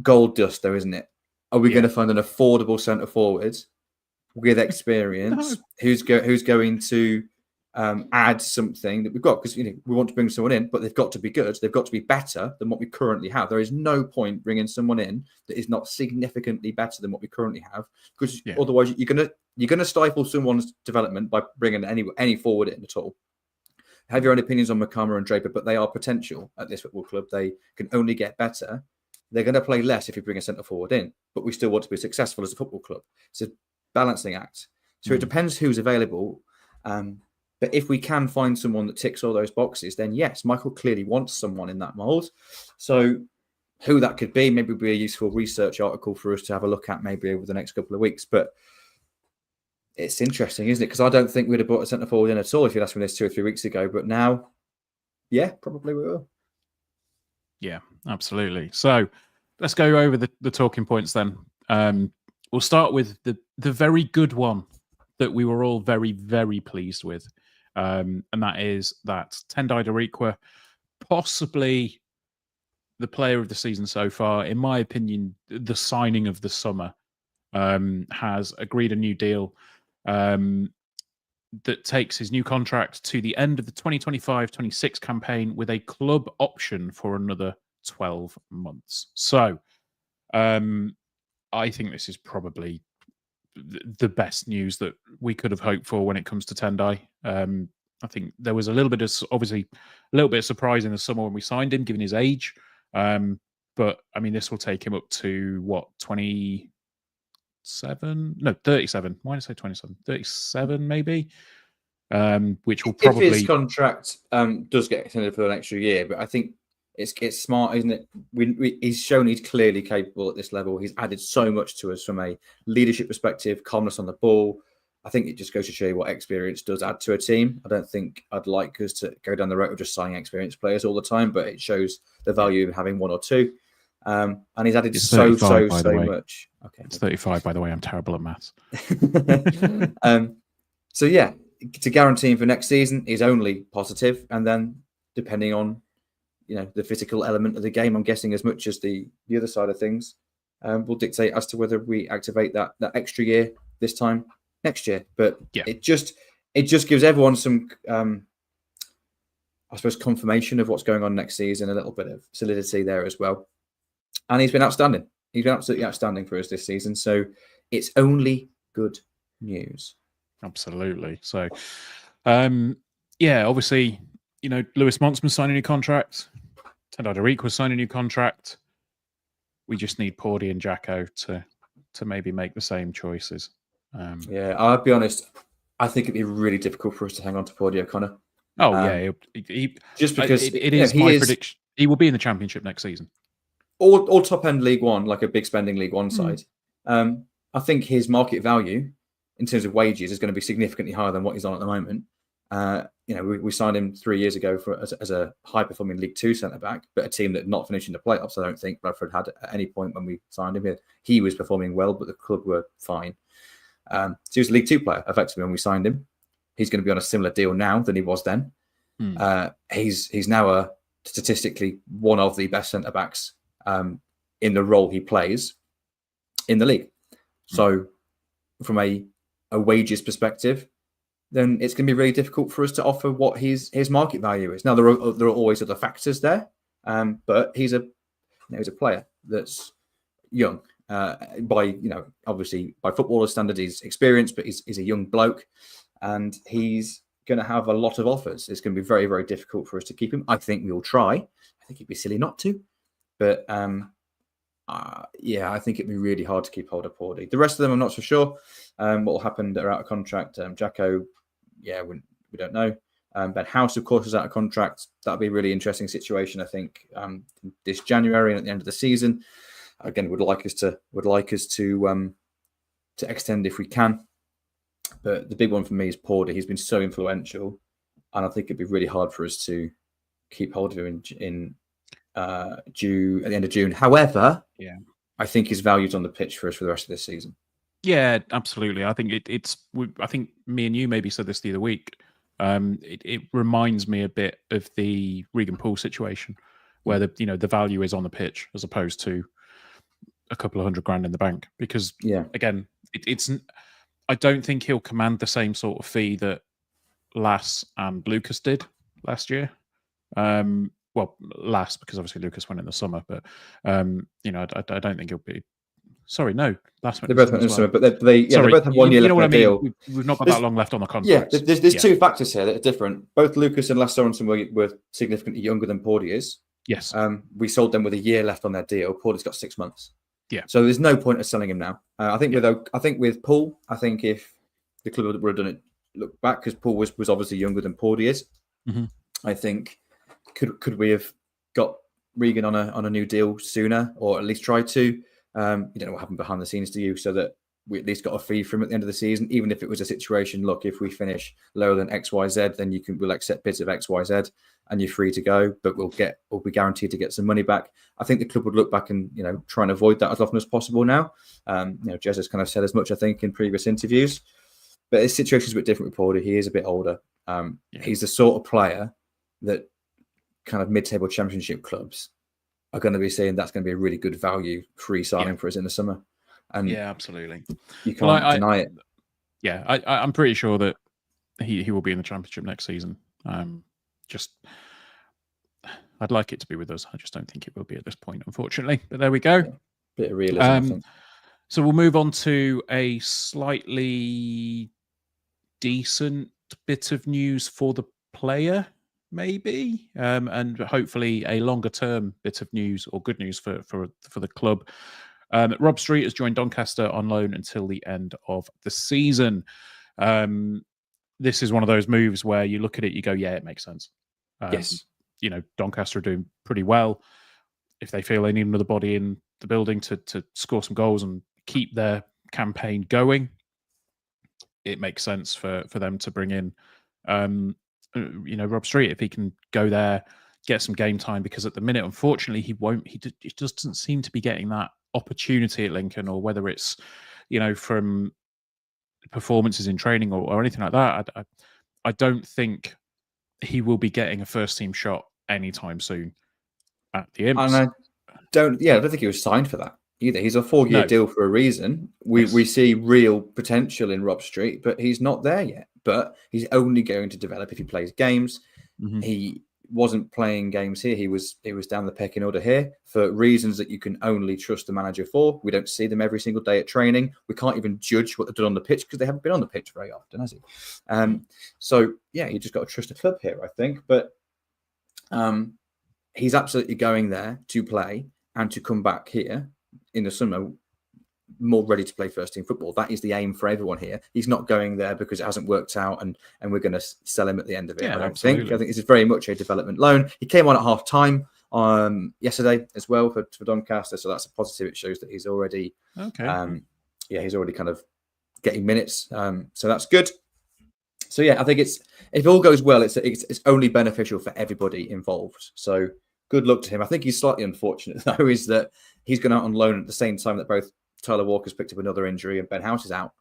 gold dust, though, isn't it? Are we going to find an affordable centre forward with experience who's going to add something that we've got? Because we want to bring someone in, but they've got to be good. They've got to be better than what we currently have. There is no point bringing someone in that is not significantly better than what we currently have, because otherwise you're gonna stifle someone's development by bringing any forward in at all. Have your own opinions on Makama and Draper, but they are potential at this football club. They can only get better. They're going to play less if you bring a centre forward in, but we still want to be successful as a football club. It's a balancing act. So it depends who's available. But if we can find someone that ticks all those boxes, then yes, Michael clearly wants someone in that mould. So who that could be, maybe would be a useful research article for us to have a look at maybe over the next couple of weeks. But it's interesting, isn't it? Because I don't think we'd have brought a centre forward in at all if you'd asked me this 2 or 3 weeks ago. But now, yeah, probably we will. Yeah, absolutely. So let's go over the talking points then. We'll start with the very good one that we were all very, very pleased with. And that is that Tendai Darikwa, possibly the player of the season so far, in my opinion, the signing of the summer, has agreed a new deal that takes his new contract to the end of the 2025-26 campaign with a club option for another 12 months. So I think this is probably the best news that we could have hoped for when it comes to Tendai. I think there was a little bit of surprise in the summer when we signed him, given his age. But I mean, this will take him up to what, 27? No, 37. Why did I say 27? 37 maybe. Which will probably, if his contract does get extended for an extra year, but I think it's smart, isn't it? He's shown he's clearly capable at this level. He's added so much to us from a leadership perspective, calmness on the ball. I think it just goes to show you what experience does add to a team. I don't think I'd like us to go down the road of just signing experienced players all the time, but it shows the value of having one or two. And he's added so much. Okay, it's 35, by the way. I'm terrible at maths. So yeah, to guarantee him for next season is only positive, and then depending on the physical element of the game, I'm guessing as much as the other side of things, will dictate as to whether we activate that extra year this time next year. But it just gives everyone some, I suppose, confirmation of what's going on next season, a little bit of solidity there as well. And he's been outstanding. He's been absolutely outstanding for us this season. So it's only good news. Absolutely. So, obviously, Lewis Montsman signed a new contract. Tendai Darikwa signed a new contract. We just need Pordy and Jacko to maybe make the same choices. I'll be honest. I think it'd be really difficult for us to hang on to Pordy O'Connor. Just because it is my prediction. He will be in the Championship next season. All top end League One, like a big spending League One side. I think his market value in terms of wages is going to be significantly higher than what he's on at the moment. We signed him 3 years ago as a high-performing League Two centre-back, but a team that not finishing the playoffs. I don't think Bradford had at any point when we signed him. He was performing well, but the club were fine. So he was a League Two player, effectively, when we signed him. He's going to be on a similar deal now than he was then. He's now statistically one of the best centre-backs in the role he plays in the league. So from a wages perspective, then it's going to be really difficult for us to offer what his market value is. Now there are always other factors there, but he's a player that's young. Obviously by footballer standard, he's experienced, but he's a young bloke, and he's going to have a lot of offers. It's going to be very, very difficult for us to keep him. I think we'll try. I think it'd be silly not to, but I think it'd be really hard to keep hold of Pordy. The rest of them, I'm not so sure what will happen that are out of contract. Jacko, we don't know. Ben House, of course, is out of contract. That'll be a really interesting situation, I think, this January and at the end of the season. Again, would like us to extend if we can. But the big one for me is Pordy. He's been so influential, and I think it'd be really hard for us to keep hold of him in June, at the end of June. However, I think his value's on the pitch for us for the rest of this season. Yeah, absolutely. I think I think me and you maybe said this the other week. It reminds me a bit of the Regan Poole situation, where the value is on the pitch as opposed to a couple of $100,000 in the bank. Because again, it's I don't think he'll command the same sort of fee that Lass and Lucas did last year. Well, Lass, because obviously Lucas went in the summer, but I don't think he'll be. Sorry, no. Last they both went in the summer, but they both have 1 year left on the deal. We've not got that long left on the contract. Yeah, there's two factors here that are different. Both Lucas and Lass Sorensen were significantly younger than Pordy is. Yes. We sold them with a year left on their deal. Pordy's got 6 months. Yeah. So there's no point of selling him now. I think with Poole, I think if the club would have done it, look back, because Poole was obviously younger than Pordy is. Mm-hmm. I think could we have got Regan on a new deal sooner, or at least tried to? You don't know what happened behind the scenes to you, so that we at least got a fee from him at the end of the season, even if it was a situation. Look, if we finish lower than XYZ, then we'll accept bids of XYZ, and you're free to go. But we'll be guaranteed to get some money back. I think the club would look back and try and avoid that as often as possible now. Jez has kind of said as much, I think, in previous interviews. But his situation's a bit different with Porter. He is a bit older. He's the sort of player that kind of mid-table championship clubs are going to be saying that's going to be a really good value free signing for us in the summer. And absolutely. You can't deny it. Yeah, I'm pretty sure that he will be in the championship next season. Just I'd like it to be with us. I just don't think it will be at this point, unfortunately. But there we go. Yeah. Bit of realism, I think. So we'll move on to a slightly decent bit of news for the player, maybe, and hopefully a longer term bit of news or good news for the club. Rob Street has joined Doncaster on loan until the end of the season. This is one of those moves where you look at it, you go, yeah, it makes sense. Yes. Doncaster are doing pretty well. If they feel they need another body in the building to score some goals and keep their campaign going, it makes sense for them to bring in Rob Street, if he can go there, get some game time, because at the minute, unfortunately, he just doesn't seem to be getting that opportunity at Lincoln, or whether it's from performances in training or anything like that. I don't think he will be getting a first team shot anytime soon at the Imps. And I don't think he was signed for that either. He's a 4-year deal for a reason. We see real potential in Rob Street, but he's not there yet. But he's only going to develop if he plays games. Mm-hmm. He wasn't playing games here. He was down the pecking order here for reasons that you can only trust the manager for. We don't see them every single day at training. We can't even judge what they've done on the pitch because they haven't been on the pitch very often, has he? So you just got to trust the club here, I think. But he's absolutely going there to play and to come back here in the summer more ready to play first team football. That is the aim for everyone here. He's not going there because it hasn't worked out and we're going to sell him at the end of it. I think this is very much a development loan. He came on at half time yesterday as well for Doncaster, so that's a positive. It shows that he's already he's already kind of getting minutes, so that's good. So I think if all goes well, it's only beneficial for everybody involved. So good luck to him. I think he's slightly unfortunate though, is that he's gone out on loan at the same time that both Tyler Walker's picked up another injury and Ben House is out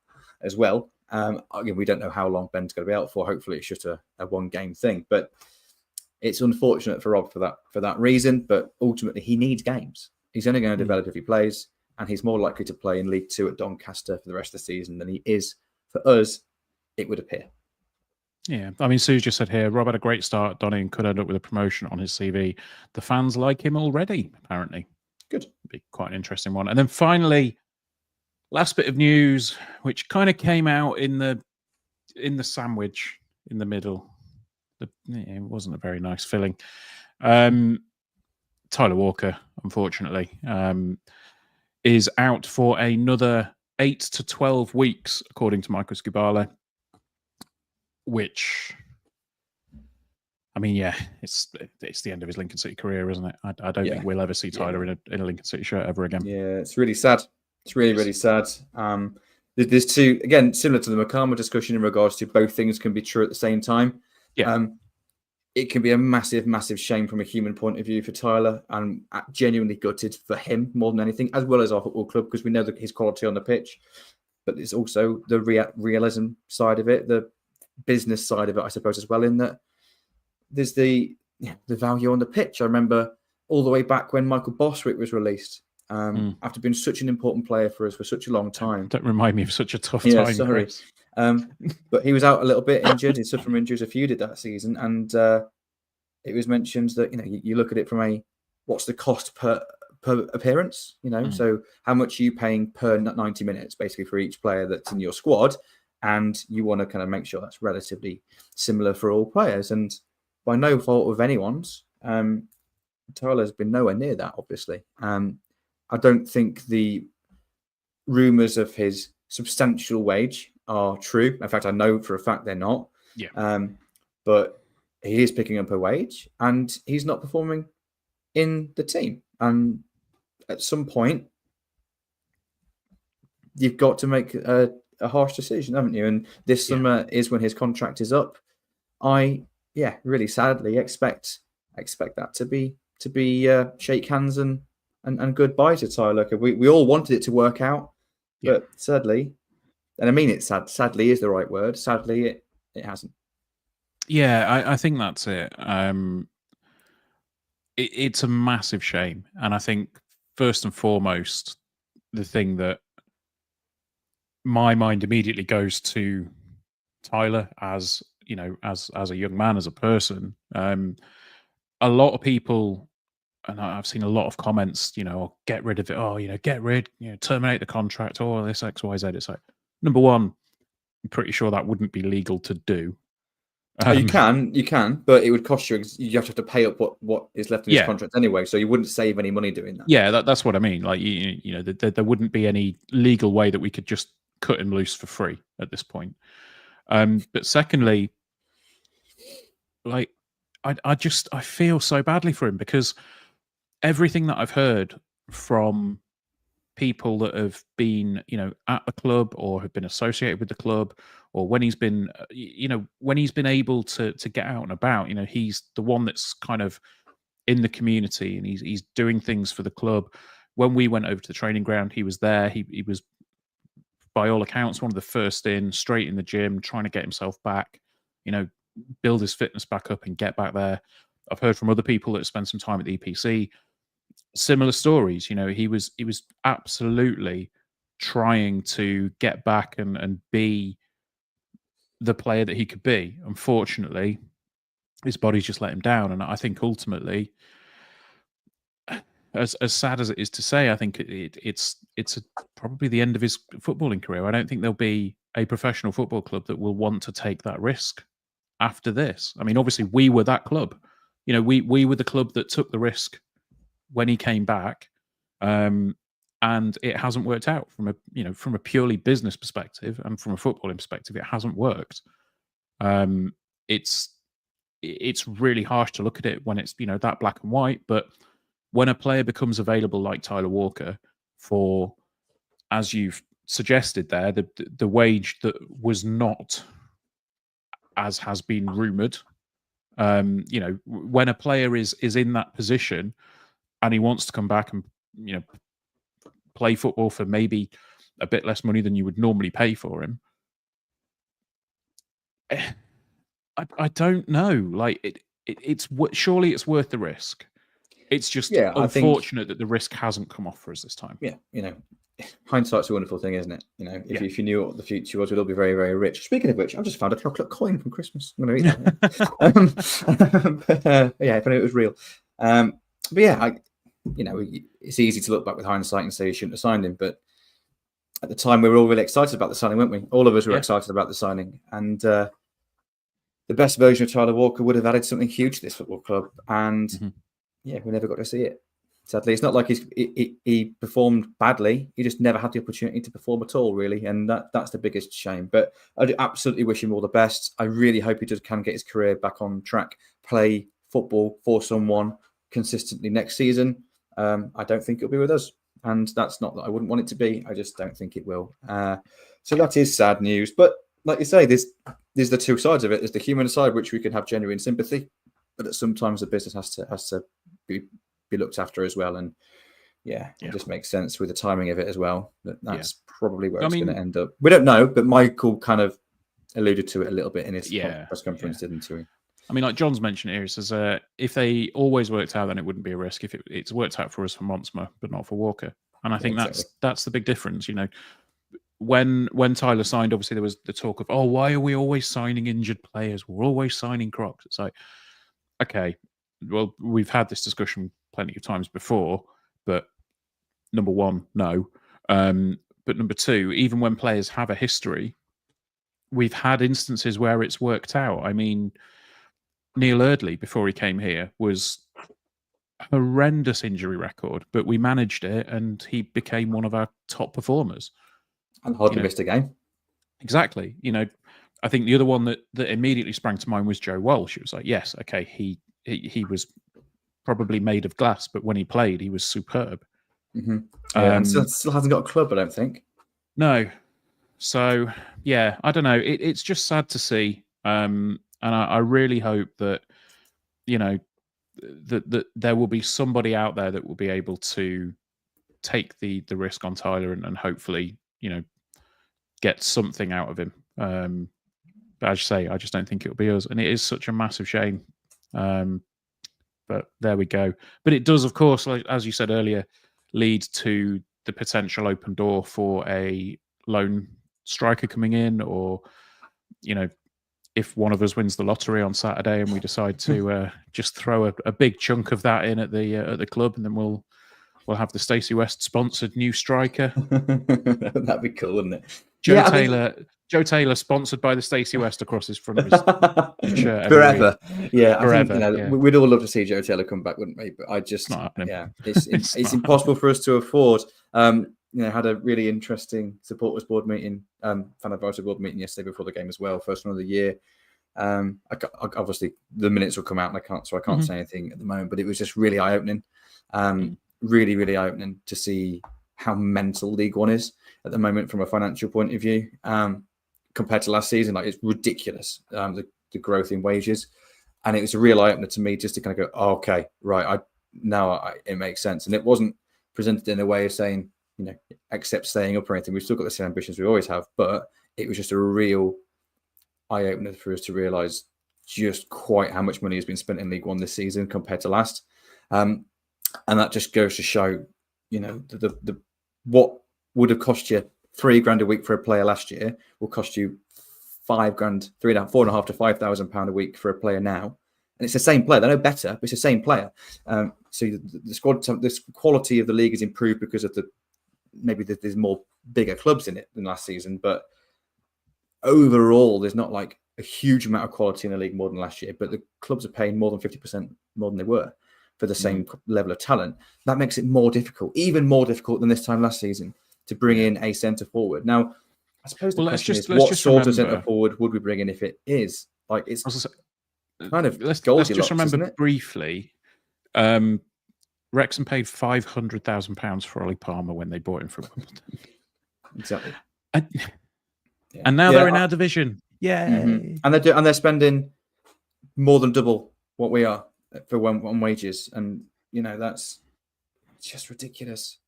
as well. Again, we don't know how long Ben's going to be out for. Hopefully it's just a one-game thing. But it's unfortunate for Rob for that reason. But ultimately, he needs games. He's only going to develop if he plays. And he's more likely to play in League Two at Doncaster for the rest of the season than he is for us, it would appear. Yeah, I mean, Sue's just said here, Rob had a great start at Donny and could end up with a promotion on his CV. The fans like him already, apparently. Good. Be quite an interesting one. And then finally, last bit of news, which kind of came out in the sandwich in the middle. It wasn't a very nice filling. Tyler Walker, unfortunately, is out for another 8 to 12 weeks, according to Michael Skubala. Which, I mean, it's the end of his Lincoln City career, isn't it? I don't think we'll ever see Tyler in a Lincoln City shirt ever again. Yeah, it's really sad. It's really, really sad. There's two, again, similar to the Makama discussion in regards to both things can be true at the same time. Yeah. it can be a massive, massive shame from a human point of view for Tyler, and genuinely gutted for him more than anything, as well as our football club, because we know his quality on the pitch. But it's also the realism side of it, the business side of it, I suppose, as well, in that there's the value on the pitch. I remember all the way back when Michael Bostwick was released, after being such an important player for us for such a long time. Don't remind me of such a tough Yeah, time, sorry. Chris. But he was out a little bit injured. He suffered from injuries. A few did that season, and it was mentioned that you look at it from what's the cost per appearance. So how much are you paying per 90 minutes, basically, for each player that's in your squad, and you want to kind of make sure that's relatively similar for all players. And by no fault of anyone's, Tyler's been nowhere near that. Obviously, I don't think the rumours of his substantial wage are true. In fact, I know for a fact they're not. Yeah. But he is picking up a wage, and he's not performing in the team. And at some point, you've got to make a harsh decision, haven't you? And this summer is when his contract is up. I really sadly expect that to be shake hands and goodbye to Tyler. We all wanted it to work out, but sadly, and I mean it sadly is the right word. Sadly, it hasn't. Yeah, I think that's it. It's a massive shame, and I think first and foremost, the thing that my mind immediately goes to Tyler as as a young man, as a person. A lot of people, and I've seen a lot of comments, get rid of it. Get rid, terminate the contract, or this X, Y, Z. It's like, number one, I'm pretty sure that wouldn't be legal to do. You can, but it would cost you. You have to pay up what is left in his contract anyway, so you wouldn't save any money doing that. Yeah, that's what I mean. Like, there wouldn't be any legal way that we could just cut him loose for free at this point. But secondly, like, I feel so badly for him, because everything that I've heard from people that have been, at the club or have been associated with the club, or when he's been, when he's been able to get out and about, he's the one that's kind of in the community, and he's doing things for the club. When we went over to the training ground, he was there. He was, by all accounts, one of the first in, straight in the gym, trying to get himself back, build his fitness back up and get back there. I've heard from other people that spent some time at the EPC, similar stories. He was absolutely trying to get back and be the player that he could be. Unfortunately, his body's just let him down, and I think ultimately, as sad as it is to say, I think it's probably the end of his footballing career. I don't think there'll be a professional football club that will want to take that risk after this. I mean, obviously, we were that club. We were the club that took the risk when he came back, and it hasn't worked out from a purely business perspective, and from a footballing perspective, it hasn't worked. It's really harsh to look at it when it's that black and white. But when a player becomes available like Tyler Walker for, as you've suggested there, the wage that was not as has been rumored, when a player is in that position and he wants to come back and play football for maybe a bit less money than you would normally pay for him, I don't know. Like, surely it's worth the risk. It's just unfortunate that the risk hasn't come off for us this time. Yeah, hindsight's a wonderful thing, isn't it? If you knew what the future was, we'd all be very, very rich. Speaking of which, I've just found a chocolate coin from Christmas. I'm going to eat that. If I knew it was real. It's easy to look back with hindsight and say you shouldn't have signed him. But at the time, we were all really excited about the signing, weren't we? All of us were excited about the signing. And the best version of Tyler Walker would have added something huge to this football club. And we never got to see it. Sadly, it's not like he performed badly. He just never had the opportunity to perform at all, really. And that's the biggest shame. But I do absolutely wish him all the best. I really hope he can get his career back on track, play football for someone consistently next season. I don't think it'll be with us. And that's not that I wouldn't want it to be. I just don't think it will. So that is sad news. But like you say, there's the two sides of it. There's the human side, which we can have genuine sympathy. but sometimes the business has to be looked after as well. And it just makes sense with the timing of it as well. That's probably where it's going to end up. We don't know, but Michael kind of alluded to it a little bit in his press conference, didn't he? I mean, like John's mentioned here, he says if they always worked out, then it wouldn't be a risk. If it's worked out for us for Monsma, but not for Walker, and I think that's the big difference. You know, when Tyler signed, obviously there was the talk of, why are we always signing injured players? We're always signing Crocs. It's like, okay, well, we've had this discussion plenty of times before, but number one, no. But number two, even when players have a history, we've had instances where it's worked out. I mean, Neil Erdley, before he came here, was a horrendous injury record, but we managed it and he became one of our top performers. And hardly missed a game. Exactly. You know, I think the other one that immediately sprang to mind was Joe Walsh. It was like, yes, okay, he was probably made of glass, but when he played, he was superb. Mm-hmm. And still hasn't got a club, I don't think. No. So, I don't know. It's just sad to see. And I really hope that, you know, that there will be somebody out there that will be able to take the risk on Tyler and hopefully, you know, get something out of him. But as you say, I just don't think it'll be us. And it is such a massive shame. But there we go. But it does, of course, like, as you said earlier, lead to the potential open door for a lone striker coming in, or, you know, if one of us wins the lottery on Saturday and we decide to just throw a big chunk of that in at the club, and then we'll have the Stacey West sponsored new striker. That'd be cool, wouldn't it? Joe Taylor sponsored by the Stacey West across his front of his shirt forever. Yeah, forever. I think, we'd all love to see Joe Taylor come back, wouldn't we? But I just, it's impossible for us to afford. Had a really interesting supporters board meeting, fan advisory board meeting yesterday before the game as well. First one of the year. Obviously the minutes will come out, and I can't say anything at the moment. But it was just really eye opening, really, really eye opening to see how mental League One is at the moment from a financial point of view, compared to last season. Like, it's ridiculous, the growth in wages, and it was a real eye opener to me just to kind of go, okay, right, it makes sense, and it wasn't presented in a way of saying, you know, accept staying up or anything. We've still got the same ambitions we always have, but it was just a real eye-opener for us to realise just quite how much money has been spent in League One this season compared to last. And that just goes to show, you know, the what would have cost you $3,000 a week for a player last year will cost you £5,000, £4,500 to £5,000 a week for a player now. And it's the same player. They're no better, but it's the same player. So the squad, this quality of the league has improved because of maybe there's more bigger clubs in it than last season, but overall there's not like a huge amount of quality in the league more than last year, but the clubs are paying more than 50% more than they were for the same level of talent. That makes it more difficult, even more difficult than this time last season, to bring in a centre forward. Now, I suppose the question is, what sort of centre forward would we bring in if it is like, it's kind of let's just remember briefly, Wrexham paid £500,000 for Ollie Palmer when they bought him from Wimbledon. Exactly. And now they're in our division. Yeah. Mm-hmm. And they're spending more than double what we are for one wages. And, you know, it's just ridiculous.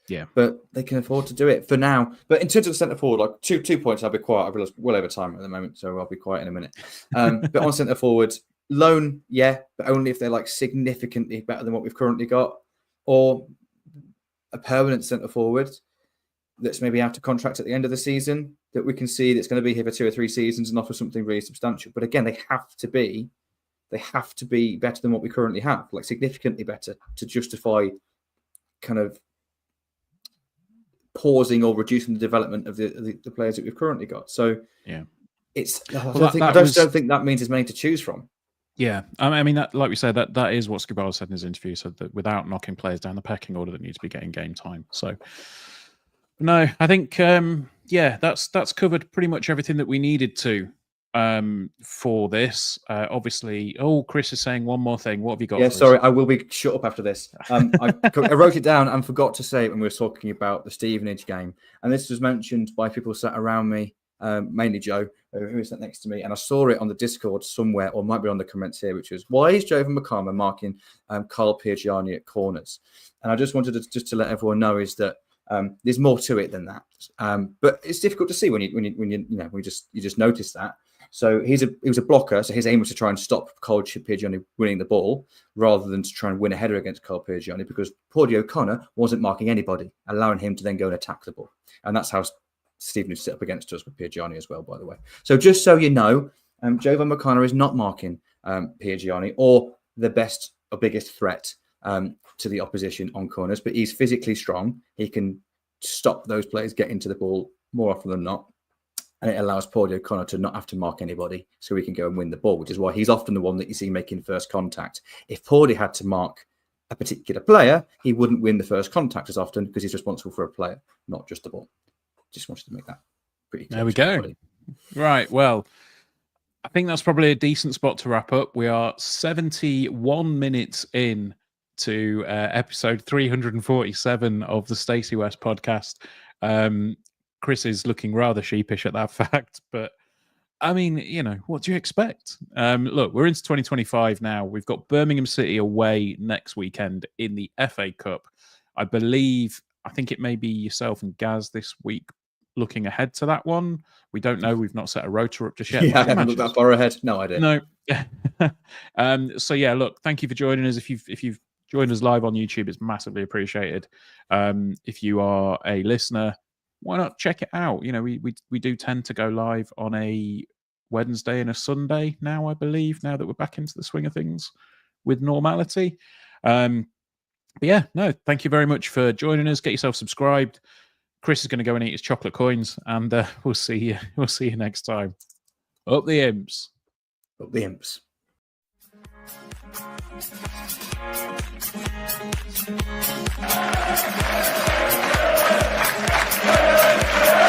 Yeah. But they can afford to do it for now. But in terms of the centre forward, like 2 points, I'll be quiet. I've realised well over time at the moment, so I'll be quiet in a minute. But on centre forward, loan, but only if they're like significantly better than what we've currently got, or a permanent centre forward that's maybe out of contract at the end of the season that we can see that's going to be here for 2 or 3 seasons and offer something really substantial. But again, they have to be better than what we currently have, like significantly better, to justify kind of pausing or reducing the development of the players that we've currently got. So I don't think that means there's many to choose from. Yeah, I mean, that, like we said, that is what Skubala said in his interview. He said that without knocking players down the pecking order, that need to be getting game time. So, no, I think that's covered pretty much everything that we needed to for this. Obviously, Chris is saying one more thing. What have you got? Yeah, sorry, I will be shut up after this. I wrote it down and forgot to say it when we were talking about the Stevenage game, and this was mentioned by people sat around me mainly Joe, who is sat next to me, and I saw it on the Discord somewhere, or might be on the comments here, which was, why is Jovon Makama marking Carl Piergiani at corners? And I just wanted to let everyone know is that there's more to it than that. But it's difficult to see when you just notice that. So he was a blocker, so his aim was to try and stop Carl Piergiani winning the ball rather than to try and win a header against Carl Piergiani, because Paudie O'Connor wasn't marking anybody, allowing him to then go and attack the ball. And that's how Stevenage set up against us with Piergiani as well, by the way. So just so you know, Jovon Makama is not marking Piergiani or the best or biggest threat to the opposition on corners, but he's physically strong. He can stop those players getting to the ball more often than not. And it allows Paudie O'Connor to not have to mark anybody, so he can go and win the ball, which is why he's often the one that you see making first contact. If Paudie had to mark a particular player, he wouldn't win the first contact as often because he's responsible for a player, not just the ball. Just wanted to make that pretty clear. There we go. Right. Well, I think that's probably a decent spot to wrap up. We are 71 minutes in to episode 347 of the Stacey West podcast. Chris is looking rather sheepish at that fact, but I mean, what do you expect? Look, we're into 2025 now. We've got Birmingham City away next weekend in the FA Cup. I think it may be yourself and Gaz this week looking ahead to that one. We don't know. We've not set a rotor up just yet. Yeah, I haven't looked that far ahead. No idea. No. So yeah, look, thank you for joining us. If you've joined us live on YouTube, it's massively appreciated. If you are a listener, why not check it out? We do tend to go live on a Wednesday and a Sunday now, I believe, now that we're back into the swing of things with normality. But yeah, no, thank you very much for joining us. Get yourself subscribed. Chris is going to go and eat his chocolate coins, and we'll see you. We'll see you next time. Up the imps. Up the imps. Yeah.